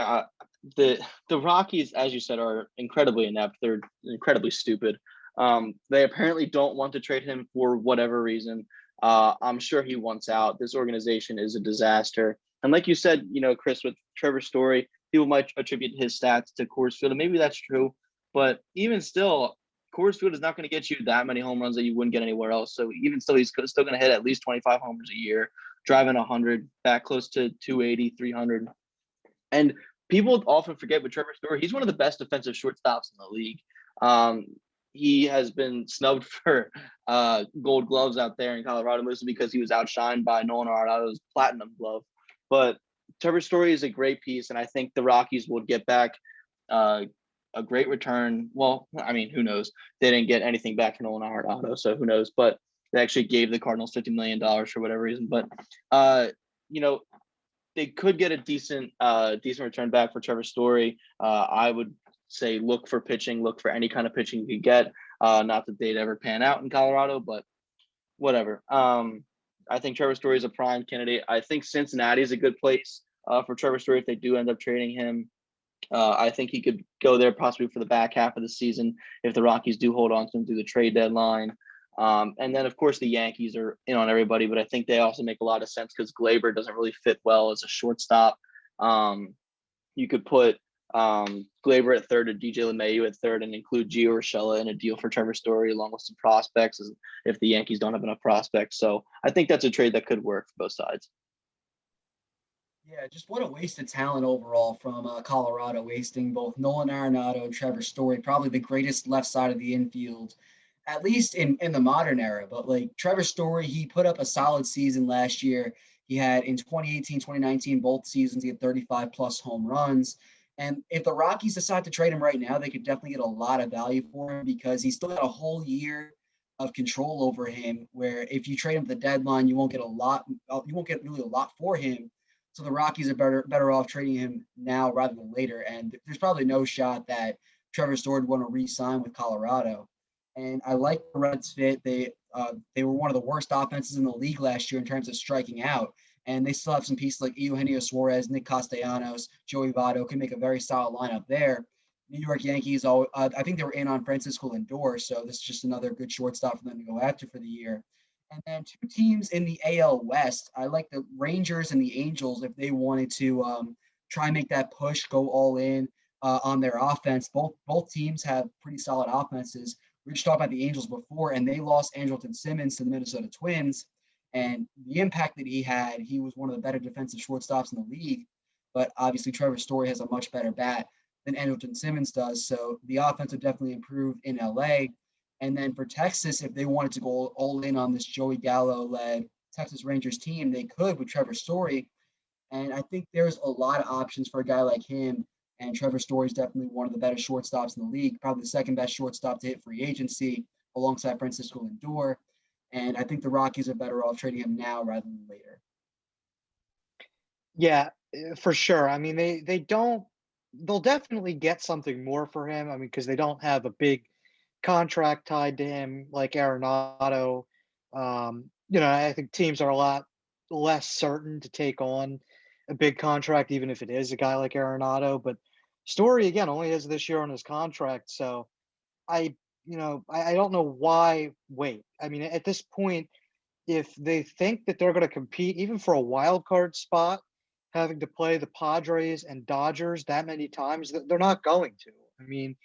the Rockies, as you said, are incredibly inept. They're incredibly stupid. They apparently don't want to trade him for whatever reason. I'm sure he wants out. This organization is a disaster. And like you said, Chris, with Trevor Story, people might attribute his stats to Coors Field, and maybe that's true. But even still, Coors Field is not going to get you that many home runs that you wouldn't get anywhere else. So even still, he's still going to hit at least 25 homers a year, driving 100, back close to 280, 300. And people often forget with Trevor Story, he's one of the best defensive shortstops in the league. He has been snubbed for gold gloves out there in Colorado, mostly because he was outshined by Nolan Arenado's platinum glove. But Trevor Story is a great piece, and I think the Rockies will get back a great return. Well, I mean, who knows? They didn't get anything back from Nolan Arenado, so who knows? But they actually gave the Cardinals $50 million for whatever reason. But, they could get a decent return back for Trevor Story. I would say look for pitching, look for any kind of pitching you could get. Not that they'd ever pan out in Colorado, but whatever. I think Trevor Story is a prime candidate. I think Cincinnati is a good place for Trevor Story if they do end up trading him. I think he could go there possibly for the back half of the season if the Rockies do hold on to him through the trade deadline. And then, of course, the Yankees are in on everybody, but I think they also make a lot of sense because Glaber doesn't really fit well as a shortstop. You could put Glaber at third and DJ LeMahieu at third and include Gio Urshela in a deal for Trevor Story along with some prospects if the Yankees don't have enough prospects. So I think that's a trade that could work for both sides. Yeah, just what a waste of talent overall from Colorado, wasting both Nolan Arenado and Trevor Story, probably the greatest left side of the infield, at least in the modern era. But like Trevor Story, he put up a solid season last year. He had in 2018, 2019, both seasons, he had 35 plus home runs. And if the Rockies decide to trade him right now, they could definitely get a lot of value for him because he's still got a whole year of control over him, where if you trade him at the deadline, you won't get really a lot for him. So the Rockies are better off trading him now rather than later. And there's probably no shot that Trevor Story would want to re-sign with Colorado. And I like the Reds fit. They were one of the worst offenses in the league last year in terms of striking out. And they still have some pieces like Eugenio Suarez, Nick Castellanos, Joey Votto can make a very solid lineup there. New York Yankees, I think they were in on Francisco Lindor, so this is just another good shortstop for them to go after for the year. And then 2 teams in the AL West. I like the Rangers and the Angels if they wanted to try and make that push, go all in on their offense. Both teams have pretty solid offenses. We just talked about the Angels before, and they lost Andrelton Simmons to the Minnesota Twins. And the impact that he had, he was one of the better defensive shortstops in the league. But obviously, Trevor Story has a much better bat than Andrelton Simmons does. So the offense would definitely improve in LA. And then for Texas, if they wanted to go all in on this Joey Gallo-led Texas Rangers team, they could with Trevor Story. And I think there's a lot of options for a guy like him. And Trevor Story is definitely one of the better shortstops in the league, probably the second best shortstop to hit free agency alongside Francisco Lindor. And I think the Rockies are better off trading him now rather than later. Yeah, for sure. I mean, they'll definitely get something more for him. I mean, because they don't have a big contract tied to him like Arenado. I think teams are a lot less certain to take on a big contract, even if it is a guy like Arenado. But Story, again, only has this year on his contract. So I don't know why wait. I mean, at this point, if they think that they're going to compete even for a wild card spot, having to play the Padres and Dodgers that many times, they're not going to. I mean,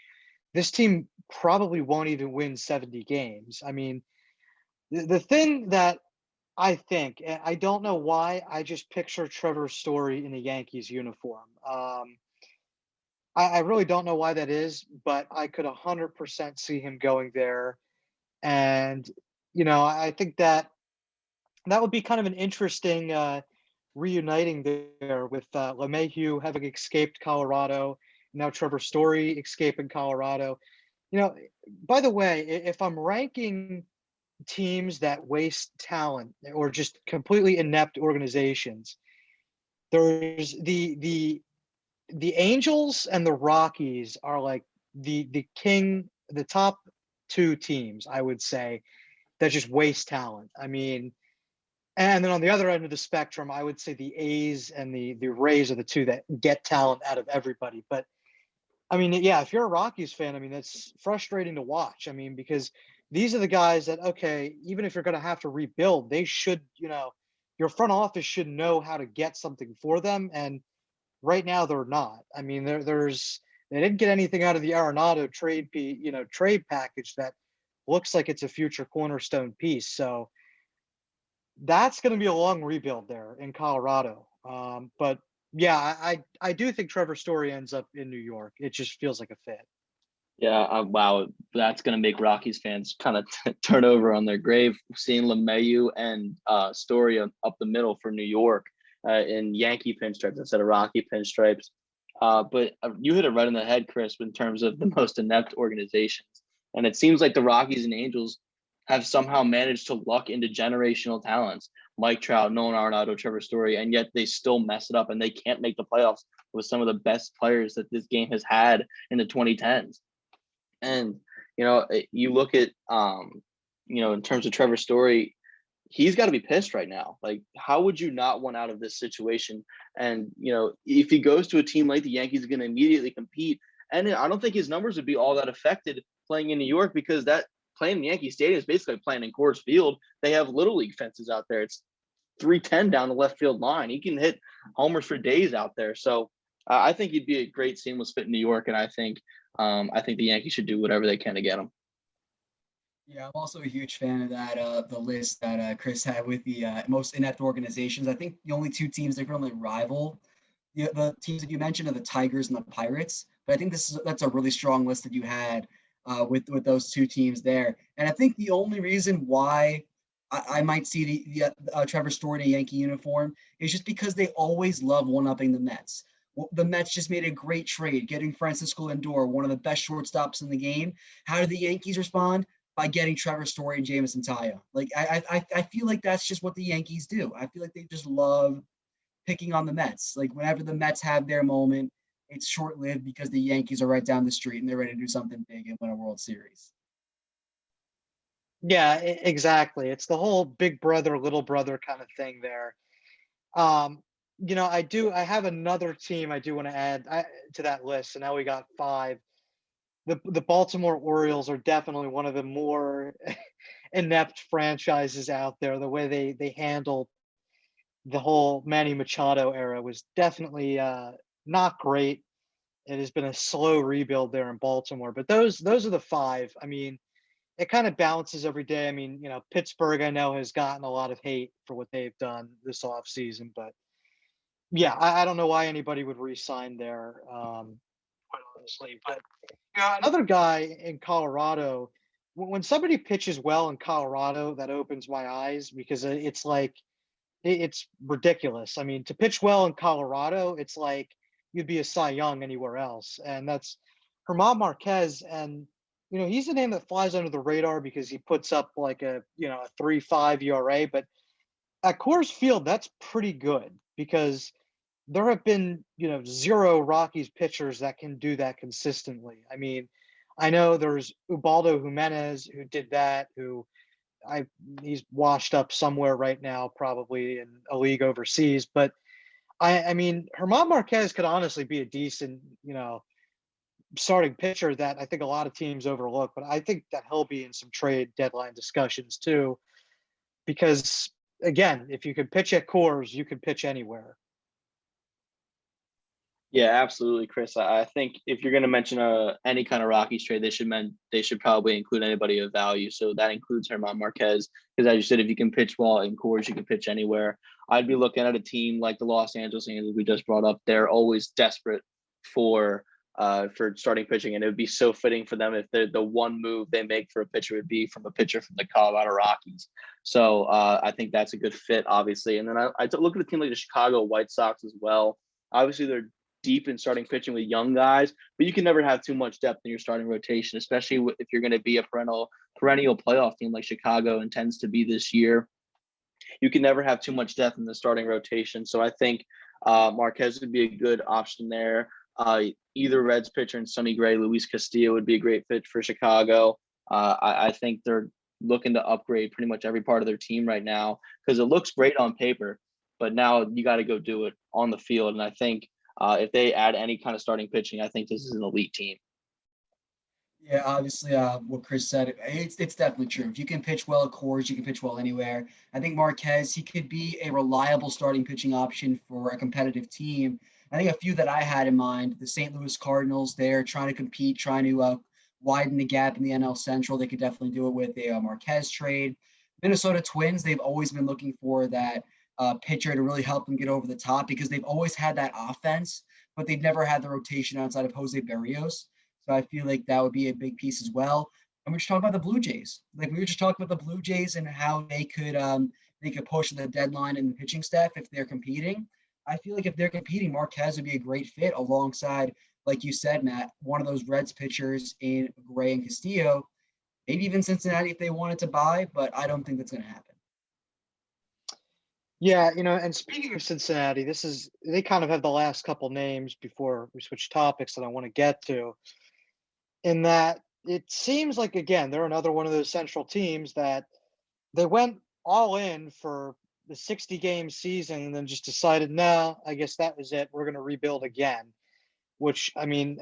this team probably won't even win 70 games. I mean, the thing that I think, and I don't know why, I just picture Trevor Story in a Yankees uniform. I really don't know why that is, but I could 100% see him going there. And, I think that would be kind of an interesting reuniting there with LeMahieu having escaped Colorado, now Trevor Story escaping Colorado. By the way, if I'm ranking teams that waste talent or just completely inept organizations, there's the Angels and the Rockies are like the top two teams, I would say, that just waste talent. I mean, and then on the other end of the spectrum, I would say the A's and the Rays are the two that get talent out of everybody. But I mean, yeah, if you're a Rockies fan, I mean, that's frustrating to watch. I mean, because these are the guys that, okay, even if you're going to have to rebuild, they should, your front office should know how to get something for them. And right now they're not. I mean, they didn't get anything out of the Arenado trade package that looks like it's a future cornerstone piece. So that's going to be a long rebuild there in Colorado. But yeah, I do think Trevor Story ends up in New York. It just feels like a fit. Yeah, wow, that's going to make Rockies fans kind of turn over on their grave, seeing LeMahieu and Story up the middle for New York in Yankee pinstripes instead of Rocky pinstripes. But you hit it right on the head, Chris, in terms of the most inept organizations. And it seems like the Rockies and Angels have somehow managed to luck into generational talents, Mike Trout, Nolan Arenado, Trevor Story, and yet they still mess it up and they can't make the playoffs with some of the best players that this game has had in the 2010s. And, you look at, in terms of Trevor Story, he's got to be pissed right now. Like, how would you not want out of this situation? And, if he goes to a team like the Yankees, going to immediately compete. And I don't think his numbers would be all that affected playing in New York, because that playing in Yankee Stadium is basically playing in Coors Field. They have little league fences out there. It's 310 down the left field line. He can hit homers for days out there. So I think he'd be a great seamless fit in New York. And I think the Yankees should do whatever they can to get him. Yeah, I'm also a huge fan of that the list that Chris had with the most inept organizations. I think the only two teams that currently rival the teams that you mentioned are the Tigers and the Pirates. But I think that's a really strong list that you had with those two teams there. And I think the only reason why I might see the Trevor Story in a Yankee uniform is just because they always love one-upping the Mets. The Mets just made a great trade, getting Francisco Lindor, one of the best shortstops in the game. How did the Yankees respond? By getting Trevor Story and Jameson Taillon. Like I feel like that's just what the Yankees do. I feel like they just love picking on the Mets. Like whenever the Mets have their moment, it's short-lived because the Yankees are right down the street and they're ready to do something big and win a World Series. Yeah, exactly. It's the whole big brother, little brother kind of thing there. I have another team I do want to add to that list. So now we got 5. The Baltimore Orioles are definitely one of the more inept franchises out there. The way they handled the whole Manny Machado era was definitely not great. It has been a slow rebuild there in Baltimore, but those are the 5. I mean, it kind of balances every day. I mean, Pittsburgh, I know, has gotten a lot of hate for what they've done this offseason, but yeah, I don't know why anybody would re-sign there, quite honestly. But another guy in Colorado, when somebody pitches well in Colorado, that opens my eyes because it's like it's ridiculous. I mean, to pitch well in Colorado, it's like you'd be a Cy Young anywhere else, and that's German Marquez. And he's a name that flies under the radar because he puts up like a 3.5 ERA, but at Coors Field, that's pretty good because there have been, zero Rockies pitchers that can do that consistently. I mean, I know there's Ubaldo Jimenez who did that, he's washed up somewhere right now, probably in a league overseas. But I mean, German Marquez could honestly be a decent, starting pitcher that I think a lot of teams overlook. But I think that he'll be in some trade deadline discussions too, because again, if you can pitch at Coors, you can pitch anywhere. Yeah, absolutely, Chris. I think if you're going to mention any kind of Rockies trade, they should probably include anybody of value. So that includes German Marquez, because as you said, if you can pitch well in Coors, you can pitch anywhere. I'd be looking at a team like the Los Angeles Angels we just brought up. They're always desperate for starting pitching, and it would be so fitting for them if the one move they make for a pitcher would be from a pitcher from the Colorado Rockies. So I think that's a good fit, obviously. And then I look at a team like the Chicago White Sox as well. Obviously, they're deep in starting pitching with young guys, but you can never have too much depth in your starting rotation, especially if you're going to be a perennial playoff team like Chicago intends to be this year. You can never have too much depth in the starting rotation. So I think Marquez would be a good option there. Either Reds pitcher in Sonny Gray, Luis Castillo would be a great fit for Chicago. I think they're looking to upgrade pretty much every part of their team right now because it looks great on paper, but now you got to go do it on the field. And I think if they add any kind of starting pitching, I think this is an elite team. Yeah, obviously, what Chris said, it's definitely true. If you can pitch well at Coors, you can pitch well anywhere. I think Marquez, he could be a reliable starting pitching option for a competitive team. I think a few that I had in mind, the St. Louis Cardinals, they're trying to compete, trying to widen the gap in the NL Central. They could definitely do it with a Marquez trade. Minnesota Twins, they've always been looking for that pitcher to really help them get over the top because they've always had that offense, but they've never had the rotation outside of Jose Berrios. So I feel like that would be a big piece as well. And we're just talking about the Blue Jays. Like we were just talking about the Blue Jays and how they could push the deadline in the pitching staff if they're competing. I feel like if they're competing, Marquez would be a great fit alongside, like you said, Matt, one of those Reds pitchers in Gray and Castillo, maybe even Cincinnati if they wanted to buy, but I don't think that's going to happen. Yeah, and speaking of Cincinnati, they kind of have the last couple names before we switch topics that I want to get to. In that it seems like, again, they're another one of those central teams that they went all in for the 60-game season and then just decided, no, I guess that was it. We're going to rebuild again, which, I mean,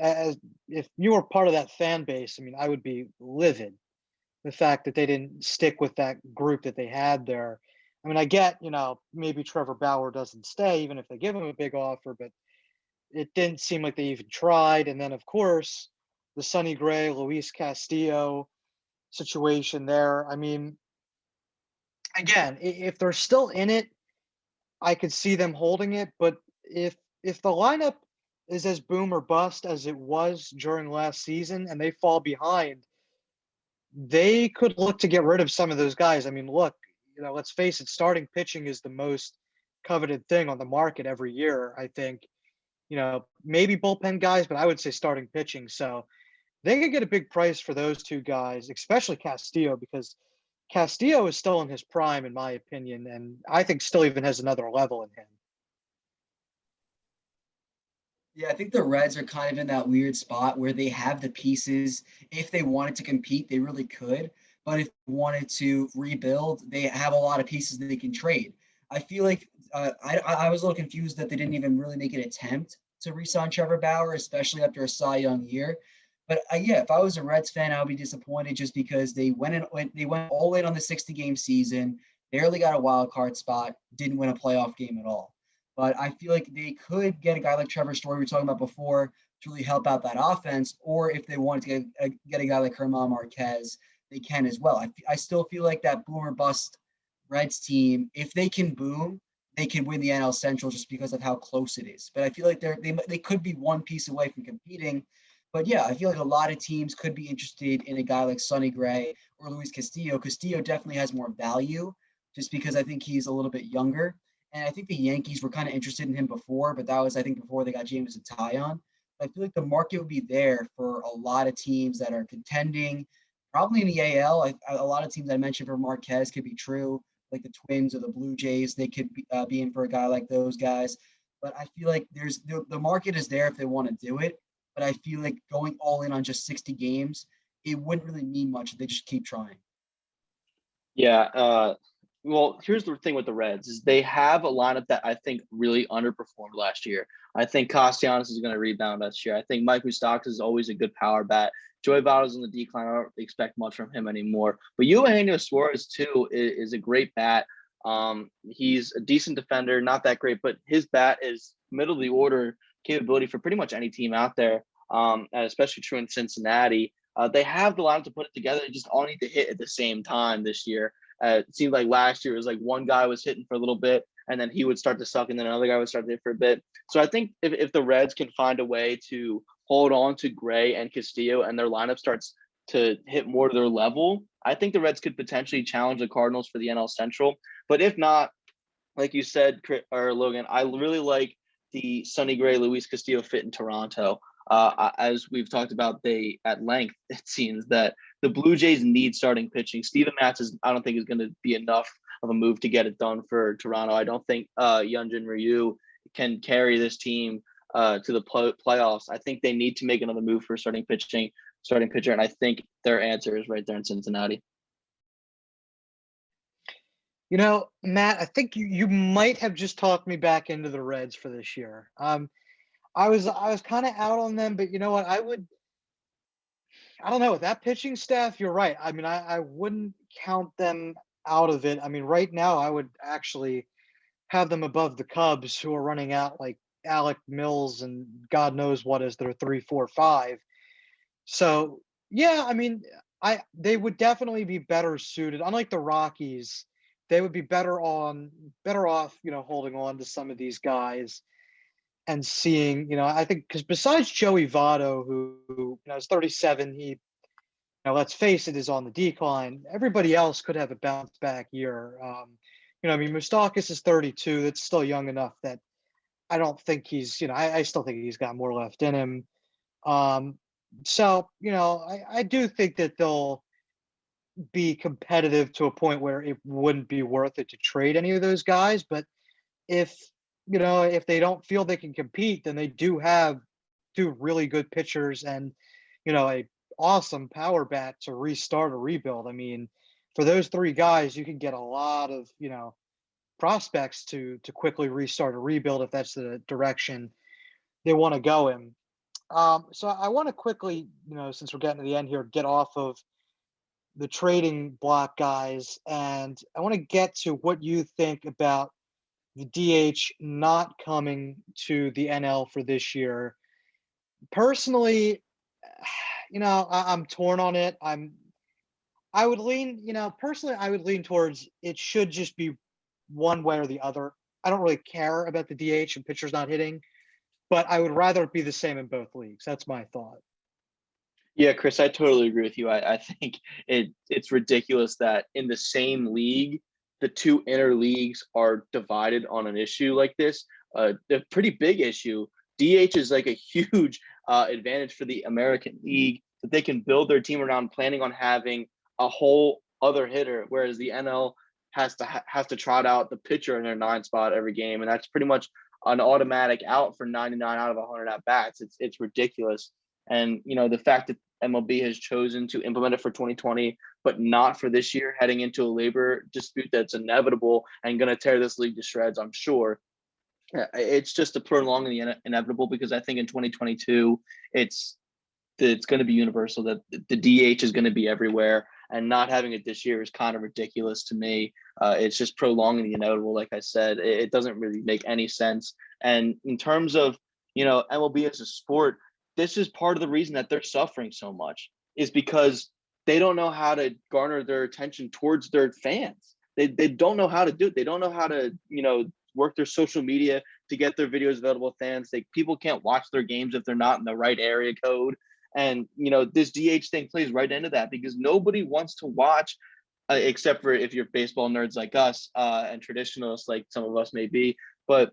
if you were part of that fan base, I mean, I would be livid. The fact that they didn't stick with that group that they had there. I mean, I get, maybe Trevor Bauer doesn't stay, even if they give him a big offer, but it didn't seem like they even tried. And then, of course, the Sonny Gray, Luis Castillo situation there. I mean, again, if they're still in it, I could see them holding it. But if the lineup is as boom or bust as it was during last season and they fall behind, they could look to get rid of some of those guys. I mean, look, let's face it, starting pitching is the most coveted thing on the market every year, I think. Maybe bullpen guys, but I would say starting pitching. So they could get a big price for those two guys, especially Castillo, because Castillo is still in his prime, in my opinion, and I think still even has another level in him. Yeah, I think the Reds are kind of in that weird spot where they have the pieces. If they wanted to compete, they really could. But if they wanted to rebuild, they have a lot of pieces that they can trade. I feel like I was a little confused that they didn't even really make an attempt to re-sign Trevor Bauer, especially after a Cy Young year. But yeah, if I was a Reds fan, I would be disappointed just because they went all in on the 60-game season, barely got a wild card spot, didn't win a playoff game at all. But I feel like they could get a guy like Trevor Story we were talking about before to really help out that offense, or if they wanted to get a guy like German Marquez they can as well. I still feel like that boom or bust Reds team, if they can boom, they can win the NL Central just because of how close it is. But I feel like they could be one piece away from competing. But yeah, I feel like a lot of teams could be interested in a guy like Sonny Gray or Luis Castillo. Castillo definitely has more value just because I think he's a little bit younger. And I think the Yankees were kind of interested in him before, but that was, I think, before they got James Taillon. I feel like the market would be there for a lot of teams that are contending. Probably in the AL, a lot of teams I mentioned for Marquez could be true, like the Twins or the Blue Jays. They could be in for a guy like those guys. But I feel like there's the market is there if they want to do it. But I feel like going all in on just 60 games, it wouldn't really mean much if they just keep trying. Yeah. Well, here's the thing with the Reds is they have a lineup that I think really underperformed last year. I think Castellanos is going to rebound this year. I think Mike Moustakas is always a good power bat. Joey Votto's on the decline. I don't expect much from him anymore. But Eugenio Suarez, too, is a great bat. He's a decent defender, not that great, but his bat is middle of the order capability for pretty much any team out there, and especially true in Cincinnati. They have the lineup to put it together. They just all need to hit at the same time this year. It seemed like last year it was like one guy was hitting for a little bit and then he would start to suck and then another guy would start to hit for a bit. So I think if the Reds can find a way to hold on to Gray and Castillo and their lineup starts to hit more to their level, I think the Reds could potentially challenge the Cardinals for the NL Central. But if not, like you said, or Logan, I really like the Sonny Gray, Luis Castillo fit in Toronto. As we've talked about, at length, it seems that the Blue Jays need starting pitching. Steven Matz I don't think is going to be enough of a move to get it done for Toronto. I don't think Hyunjin Ryu can carry this team to the playoffs. I think they need to make another move for starting pitcher, and I think their answer is right there in Cincinnati. You know, Matt, I think you might have just talked me back into the Reds for this year. I was kind of out on them, but you know what? I don't know. With that pitching staff, you're right. I mean, I wouldn't count them out of it. I mean, right now, I would actually have them above the Cubs, who are running out like Alec Mills and God knows what as their 3, 4, 5. So yeah, I mean, they would definitely be better suited. Unlike the Rockies, they would be better off, holding on to some of these guys and seeing, I think because besides Joey Votto, who is 37, he, let's face it, is on the decline. Everybody else could have a bounce back year. I mean, Moustakas is 32. That's still young enough that I don't think he's, I still think he's got more left in him. So, I do think that they'll be competitive to a point where it wouldn't be worth it to trade any of those guys. But if they don't feel they can compete, then they do have two really good pitchers and, a awesome power bat to restart a rebuild. I mean, for those three guys, you can get a lot of, prospects to quickly restart a rebuild if that's the direction they want to go in. So I want to quickly, since we're getting to the end here, get off of the trading block guys, and I want to get to what you think about the DH not coming to the NL for this year. Personally, I'm torn on it. I would lean towards it should just be one way or the other. I don't really care about the DH and pitchers not hitting, but I would rather it be the same in both leagues. That's my thought. Yeah, Chris, I totally agree with you. I think it's ridiculous that in the same league, the two inner leagues are divided on an issue like this. A pretty big issue. DH is like a huge advantage for the American League that they can build their team around, planning on having a whole other hitter, whereas the NL has to trot out the pitcher in their 9 spot every game, and that's pretty much an automatic out for 99 out of 100 at bats. It's ridiculous, and the fact that MLB has chosen to implement it for 2020, but not for this year, heading into a labor dispute that's inevitable and going to tear this league to shreds, I'm sure. It's just a prolonging the inevitable, because I think in 2022, it's going to be universal that the DH is going to be everywhere, and not having it this year is kind of ridiculous to me. It's just prolonging the inevitable. Like I said, it doesn't really make any sense. And in terms of, MLB as a sport, this is part of the reason that they're suffering so much, is because they don't know how to garner their attention towards their fans. They don't know how to do it. They don't know how to, work their social media to get their videos available to fans. People can't watch their games if they're not in the right area code. And, this DH thing plays right into that because nobody wants to watch, except for if you're baseball nerds like us and traditionalists like some of us may be. But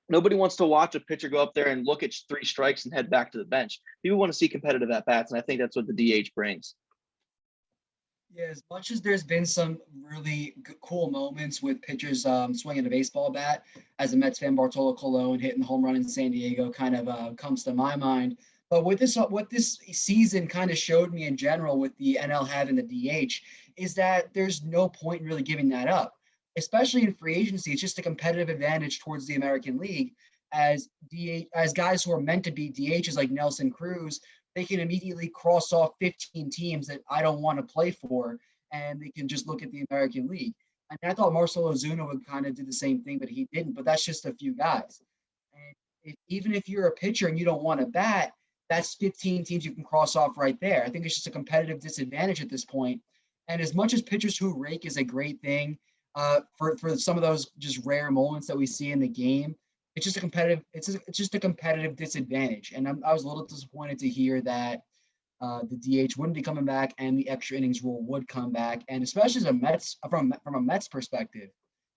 nobody wants to watch a pitcher go up there and look at 3 strikes and head back to the bench. People want to see competitive at-bats, and I think that's what the DH brings. Yeah, as much as there's been some really cool moments with pitchers swinging a baseball bat, as a Mets fan, Bartolo Colon hitting the home run in San Diego kind of comes to my mind. But what this season kind of showed me in general with the NL having the DH is that there's no point in really giving that up, especially in free agency. It's just a competitive advantage towards the American League as guys who are meant to be DHs like Nelson Cruz. They can immediately cross off 15 teams that I don't want to play for, and they can just look at the American League. And I thought Marcell Ozuna would kind of do the same thing, but he didn't. But that's just a few guys. And even if you're a pitcher and you don't want to bat, that's 15 teams you can cross off right there. I think it's just a competitive disadvantage at this point. And as much as pitchers who rake is a great thing for some of those just rare moments that we see in the game, it's just a competitive disadvantage. And I was a little disappointed to hear that the DH wouldn't be coming back and the extra innings rule would come back. And especially as from a Mets perspective,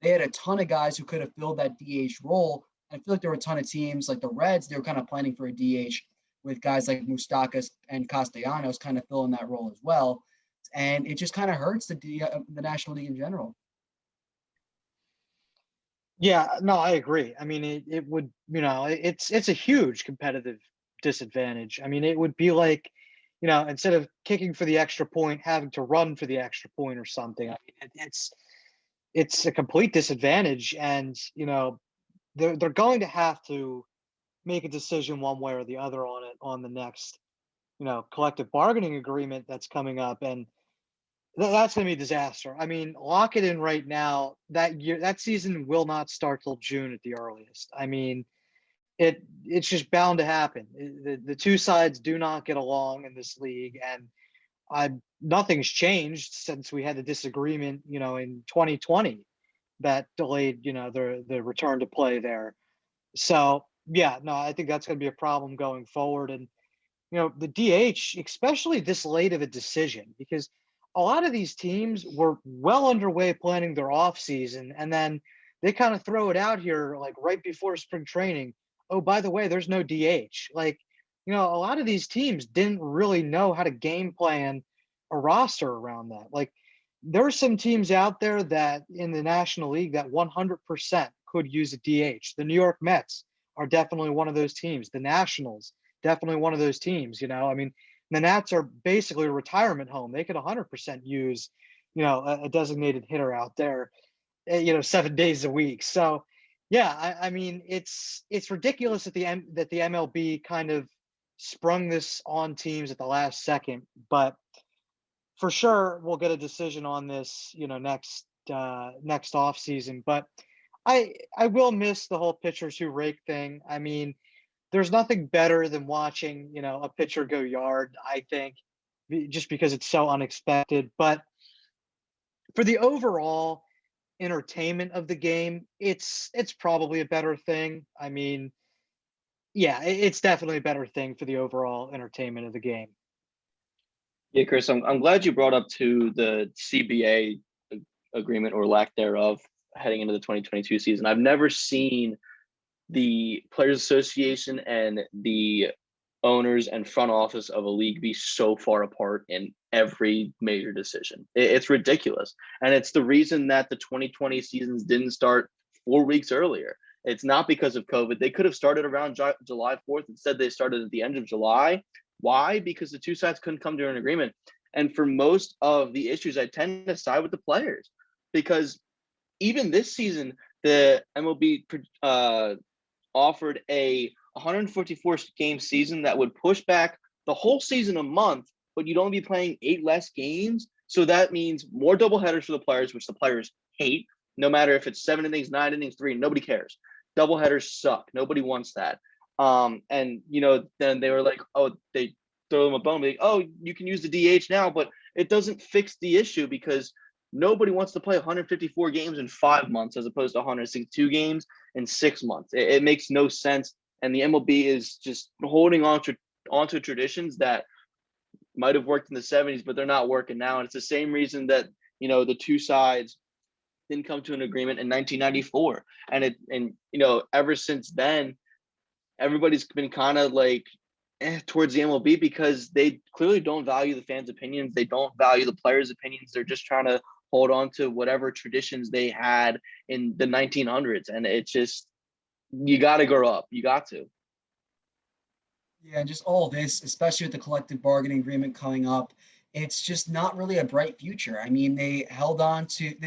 they had a ton of guys who could have filled that DH role. I feel like there were a ton of teams like the Reds, they were kind of planning for a DH with guys like Moustakas and Castellanos kind of filling that role as well. And it just kind of hurts the National League in general. Yeah, no, I agree. I mean, it would, it's a huge competitive disadvantage. I mean, it would be like, instead of kicking for the extra point, having to run for the extra point or something. I mean, it's a complete disadvantage, and they're going to have to make a decision one way or the other on it on the next, collective bargaining agreement that's coming up, and that's going to be a disaster. I mean, lock it in right now. That season will not start till June at the earliest. I mean, it's just bound to happen. The two sides do not get along in this league, and nothing's changed since we had the disagreement, in 2020 that delayed, the return to play there. So yeah, no, I think that's going to be a problem going forward. And the DH, especially this late of a decision, because a lot of these teams were well underway planning their offseason, and then they kind of throw it out here like right before spring training. Oh, by the way, there's no DH. Like, a lot of these teams didn't really know how to game plan a roster around that. Like, there are some teams out there that in the National League that 100% could use a DH. The New York Mets are definitely one of those teams. The Nationals, definitely one of those teams. I mean, the Nats are basically a retirement home. They could 100% use, a designated hitter out there, 7 days a week. So, yeah, I mean, it's ridiculous that the MLB kind of sprung this on teams at the last second, but for sure we'll get a decision on this, next off season. But I will miss the whole pitchers who rake thing. I mean, there's nothing better than watching, a pitcher go yard, I think, just because it's so unexpected. But for the overall entertainment of the game, it's probably a better thing. I mean, yeah, it's definitely a better thing for the overall entertainment of the game. Yeah, Chris, I'm glad you brought up to the CBA agreement or lack thereof heading into the 2022 season. I've never seen the Players Association and the owners and front office of a league be so far apart in every major decision. It's ridiculous. And it's the reason that the 2020 seasons didn't start 4 weeks earlier. It's not because of COVID. They could have started around July 4th. Instead, they started at the end of July. Why? Because the two sides couldn't come to an agreement. And for most of the issues, I tend to side with the players because even this season, the MLB offered a 144 game season that would push back the whole season a month, but you'd only be playing 8 less games. So that means more doubleheaders for the players, which the players hate. No matter if it's 7 innings, 9 innings, 3, nobody cares. Doubleheaders suck. Nobody wants that. And then they were like, oh, they throw them a bone, like, oh, you can use the DH now, but it doesn't fix the issue because nobody wants to play 154 games in 5 months as opposed to 162 games in 6 months. It makes no sense. And the MLB is just holding onto traditions that might have worked in the 70s, but they're not working now. And it's the same reason that, the two sides didn't come to an agreement in 1994. And ever since then, everybody's been kind of like towards the MLB because they clearly don't value the fans' opinions. They don't value the players' opinions. They're just trying to hold on to whatever traditions they had in the 1900s. And it's just, you got to grow up. You got to. Yeah, and just all this, especially with the collective bargaining agreement coming up, it's just not really a bright future. I mean, they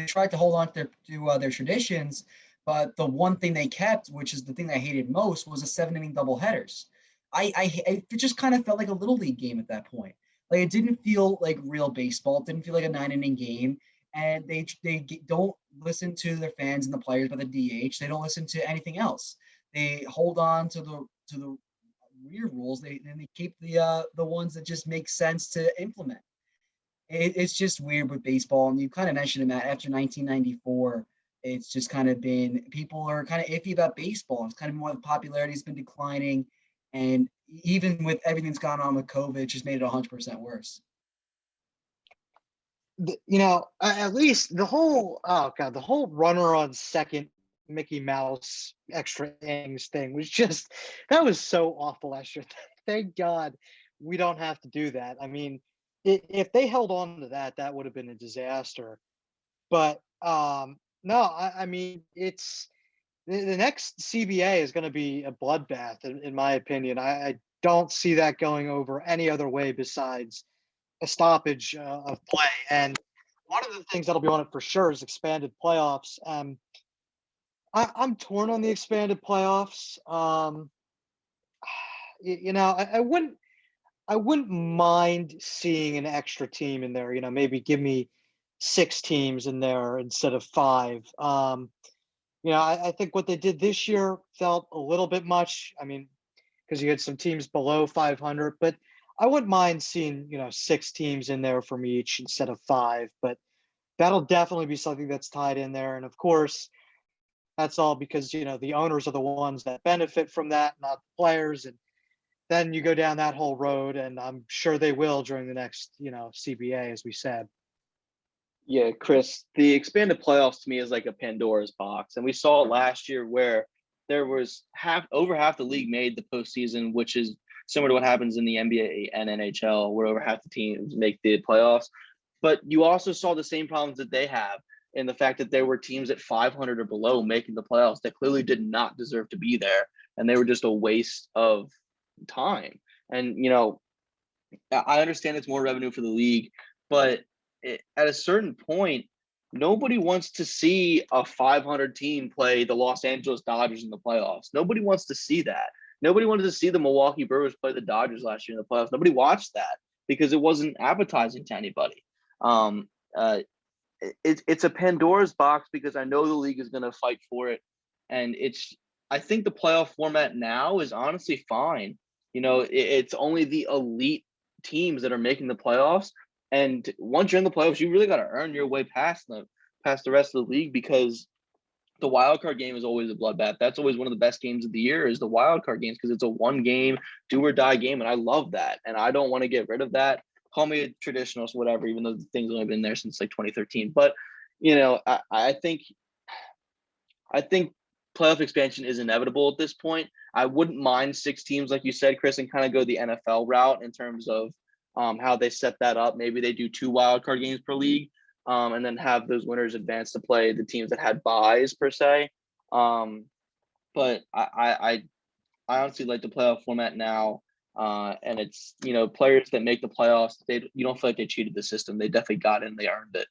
tried to hold on to their traditions, but the one thing they kept, which is the thing I hated most, was a 7-inning doubleheaders. It just kind of felt like a little league game at that point. Like it didn't feel like real baseball. It didn't feel like a 9-inning game, and they don't listen to their fans and the players by the DH. They don't listen to anything else. They hold on to the weird rules. They keep the ones that just make sense to implement. It's just weird with baseball, and you kind of mentioned it, Matt. After 1994, it's just kind of been people are kind of iffy about baseball. It's kind of more the popularity has been declining, and even with everything that's gone on with COVID, it just made it 100% worse. At least the whole runner on second Mickey Mouse extra innings thing was just that was so awful last year. Thank God we don't have to do that. I mean, if they held on to that, that would have been a disaster. But no, I mean it's the next CBA is going to be a bloodbath, in my opinion. I don't see that going over any other way besides a stoppage of play. And one of the things that'll be on it for sure is expanded playoffs. I'm torn on the expanded playoffs. I wouldn't mind seeing an extra team in there. Maybe give me 6 teams in there instead of 5. I think what they did this year felt a little bit much. I mean, because you had some teams below 500, but I wouldn't mind seeing 6 teams in there from each instead of 5. But that'll definitely be something that's tied in there. And of course, that's all because the owners are the ones that benefit from that, not the players. And then you go down that whole road, and I'm sure they will during the next CBA, as we said. Yeah, Chris, the expanded playoffs to me is like a Pandora's box. And we saw it last year where there was over half the league made the postseason, which is similar to what happens in the NBA and NHL, where over half the teams make the playoffs. But you also saw the same problems that they have in the fact that there were teams at 500 or below making the playoffs that clearly did not deserve to be there. And they were just a waste of time. And, I understand it's more revenue for the league, but at a certain point, nobody wants to see a 500 team play the Los Angeles Dodgers in the playoffs. Nobody wants to see that. Nobody wanted to see the Milwaukee Brewers play the Dodgers last year in the playoffs. Nobody watched that because it wasn't appetizing to anybody. It's a Pandora's box because I know the league is going to fight for it. And I think the playoff format now is honestly fine. It's only the elite teams that are making the playoffs. And once you're in the playoffs, you really got to earn your way past the rest of the league because the wild card game is always a bloodbath. That's always one of the best games of the year is the wild card games because it's a one game do or die game. And I love that. And I don't want to get rid of that. Call me a traditionalist, whatever, even though the thing's only been there since like 2013. But, I think playoff expansion is inevitable at this point. I wouldn't mind 6 teams, like you said, Chris, and kind of go the NFL route in terms of how they set that up. Maybe they do 2 wild card games per league and then have those winners advance to play the teams that had buys per se. But I honestly like the playoff format now. And it's, players that make the playoffs, you don't feel like they cheated the system. They definitely got in, they earned it.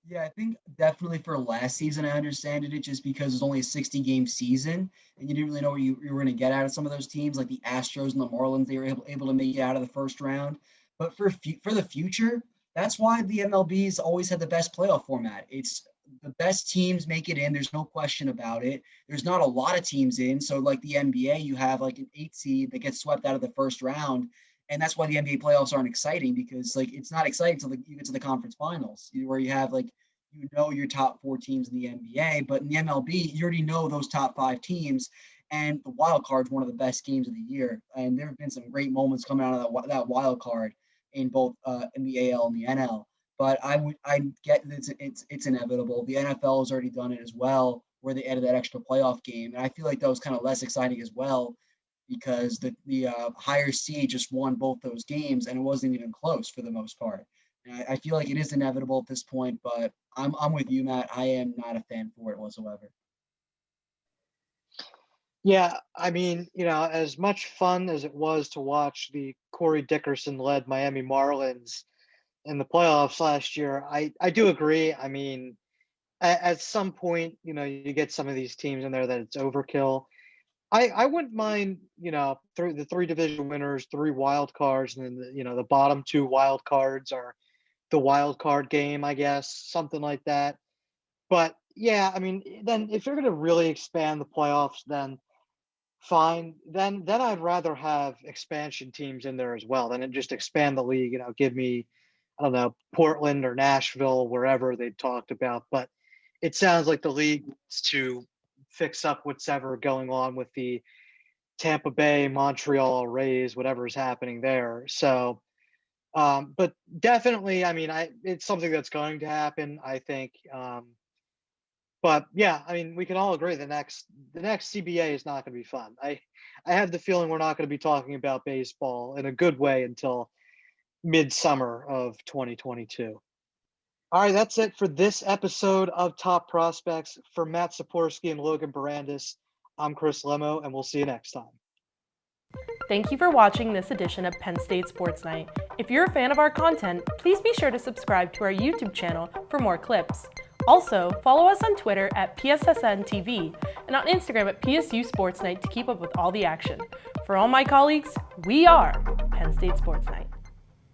Yeah, I think definitely for last season, I understand it just because it's only a 60-game season, and you didn't really know what you were going to get out of some of those teams, like the Astros and the Marlins. They were able to make it out of the first round. But for the future, that's why the MLB's always had the best playoff format. It's the best teams make it in. There's no question about it. There's not a lot of teams in. So like the NBA, you have like an 8 seed that gets swept out of the first round, And that's why the NBA playoffs aren't exciting, because like it's not exciting until you get to the conference finals, where you have like your top 4 teams in the NBA, but in the MLB you already know those top 5 teams, and the wild card is one of the best games of the year. And there have been some great moments coming out of that wild card in both in the AL and the NL. But I get that it's inevitable. The NFL has already done it as well, where they added that extra playoff game, and I feel like that was kind of less exciting as well, because the higher seed just won both those games, and it wasn't even close for the most part. And I feel like it is inevitable at this point, but I'm with you, Matt. I am not a fan for it whatsoever. Yeah, I mean, as much fun as it was to watch the Corey Dickerson-led Miami Marlins in the playoffs last year, I do agree. I mean, at some point, you get some of these teams in there that it's overkill. I wouldn't mind, through the 3 division winners, 3 wild cards, and then the bottom 2 wild cards are the wild card game, I guess, something like that. But yeah, I mean, then if you're going to really expand the playoffs, then fine. Then I'd rather have expansion teams in there as well. Then just expand the league. Give me, I don't know, Portland or Nashville, wherever they talked about. But it sounds like the league needs to fix up what's ever going on with the Tampa Bay, Montreal Rays, whatever is happening there. So, but definitely, I mean, it's something that's going to happen, I think. But yeah, I mean, we can all agree the next CBA is not going to be fun. I have the feeling we're not going to be talking about baseball in a good way until midsummer of 2022. All right, that's it for this episode of Top Prospects. For Matt Szczypiorski and Logan Bourandas, I'm Chris Lemmo, and we'll see you next time. Thank you for watching this edition of Penn State Sports Night. If you're a fan of our content, please be sure to subscribe to our YouTube channel for more clips. Also, follow us on Twitter at PSSN TV and on Instagram at PSU Sports Night to keep up with all the action. For all my colleagues, we are Penn State Sports Night.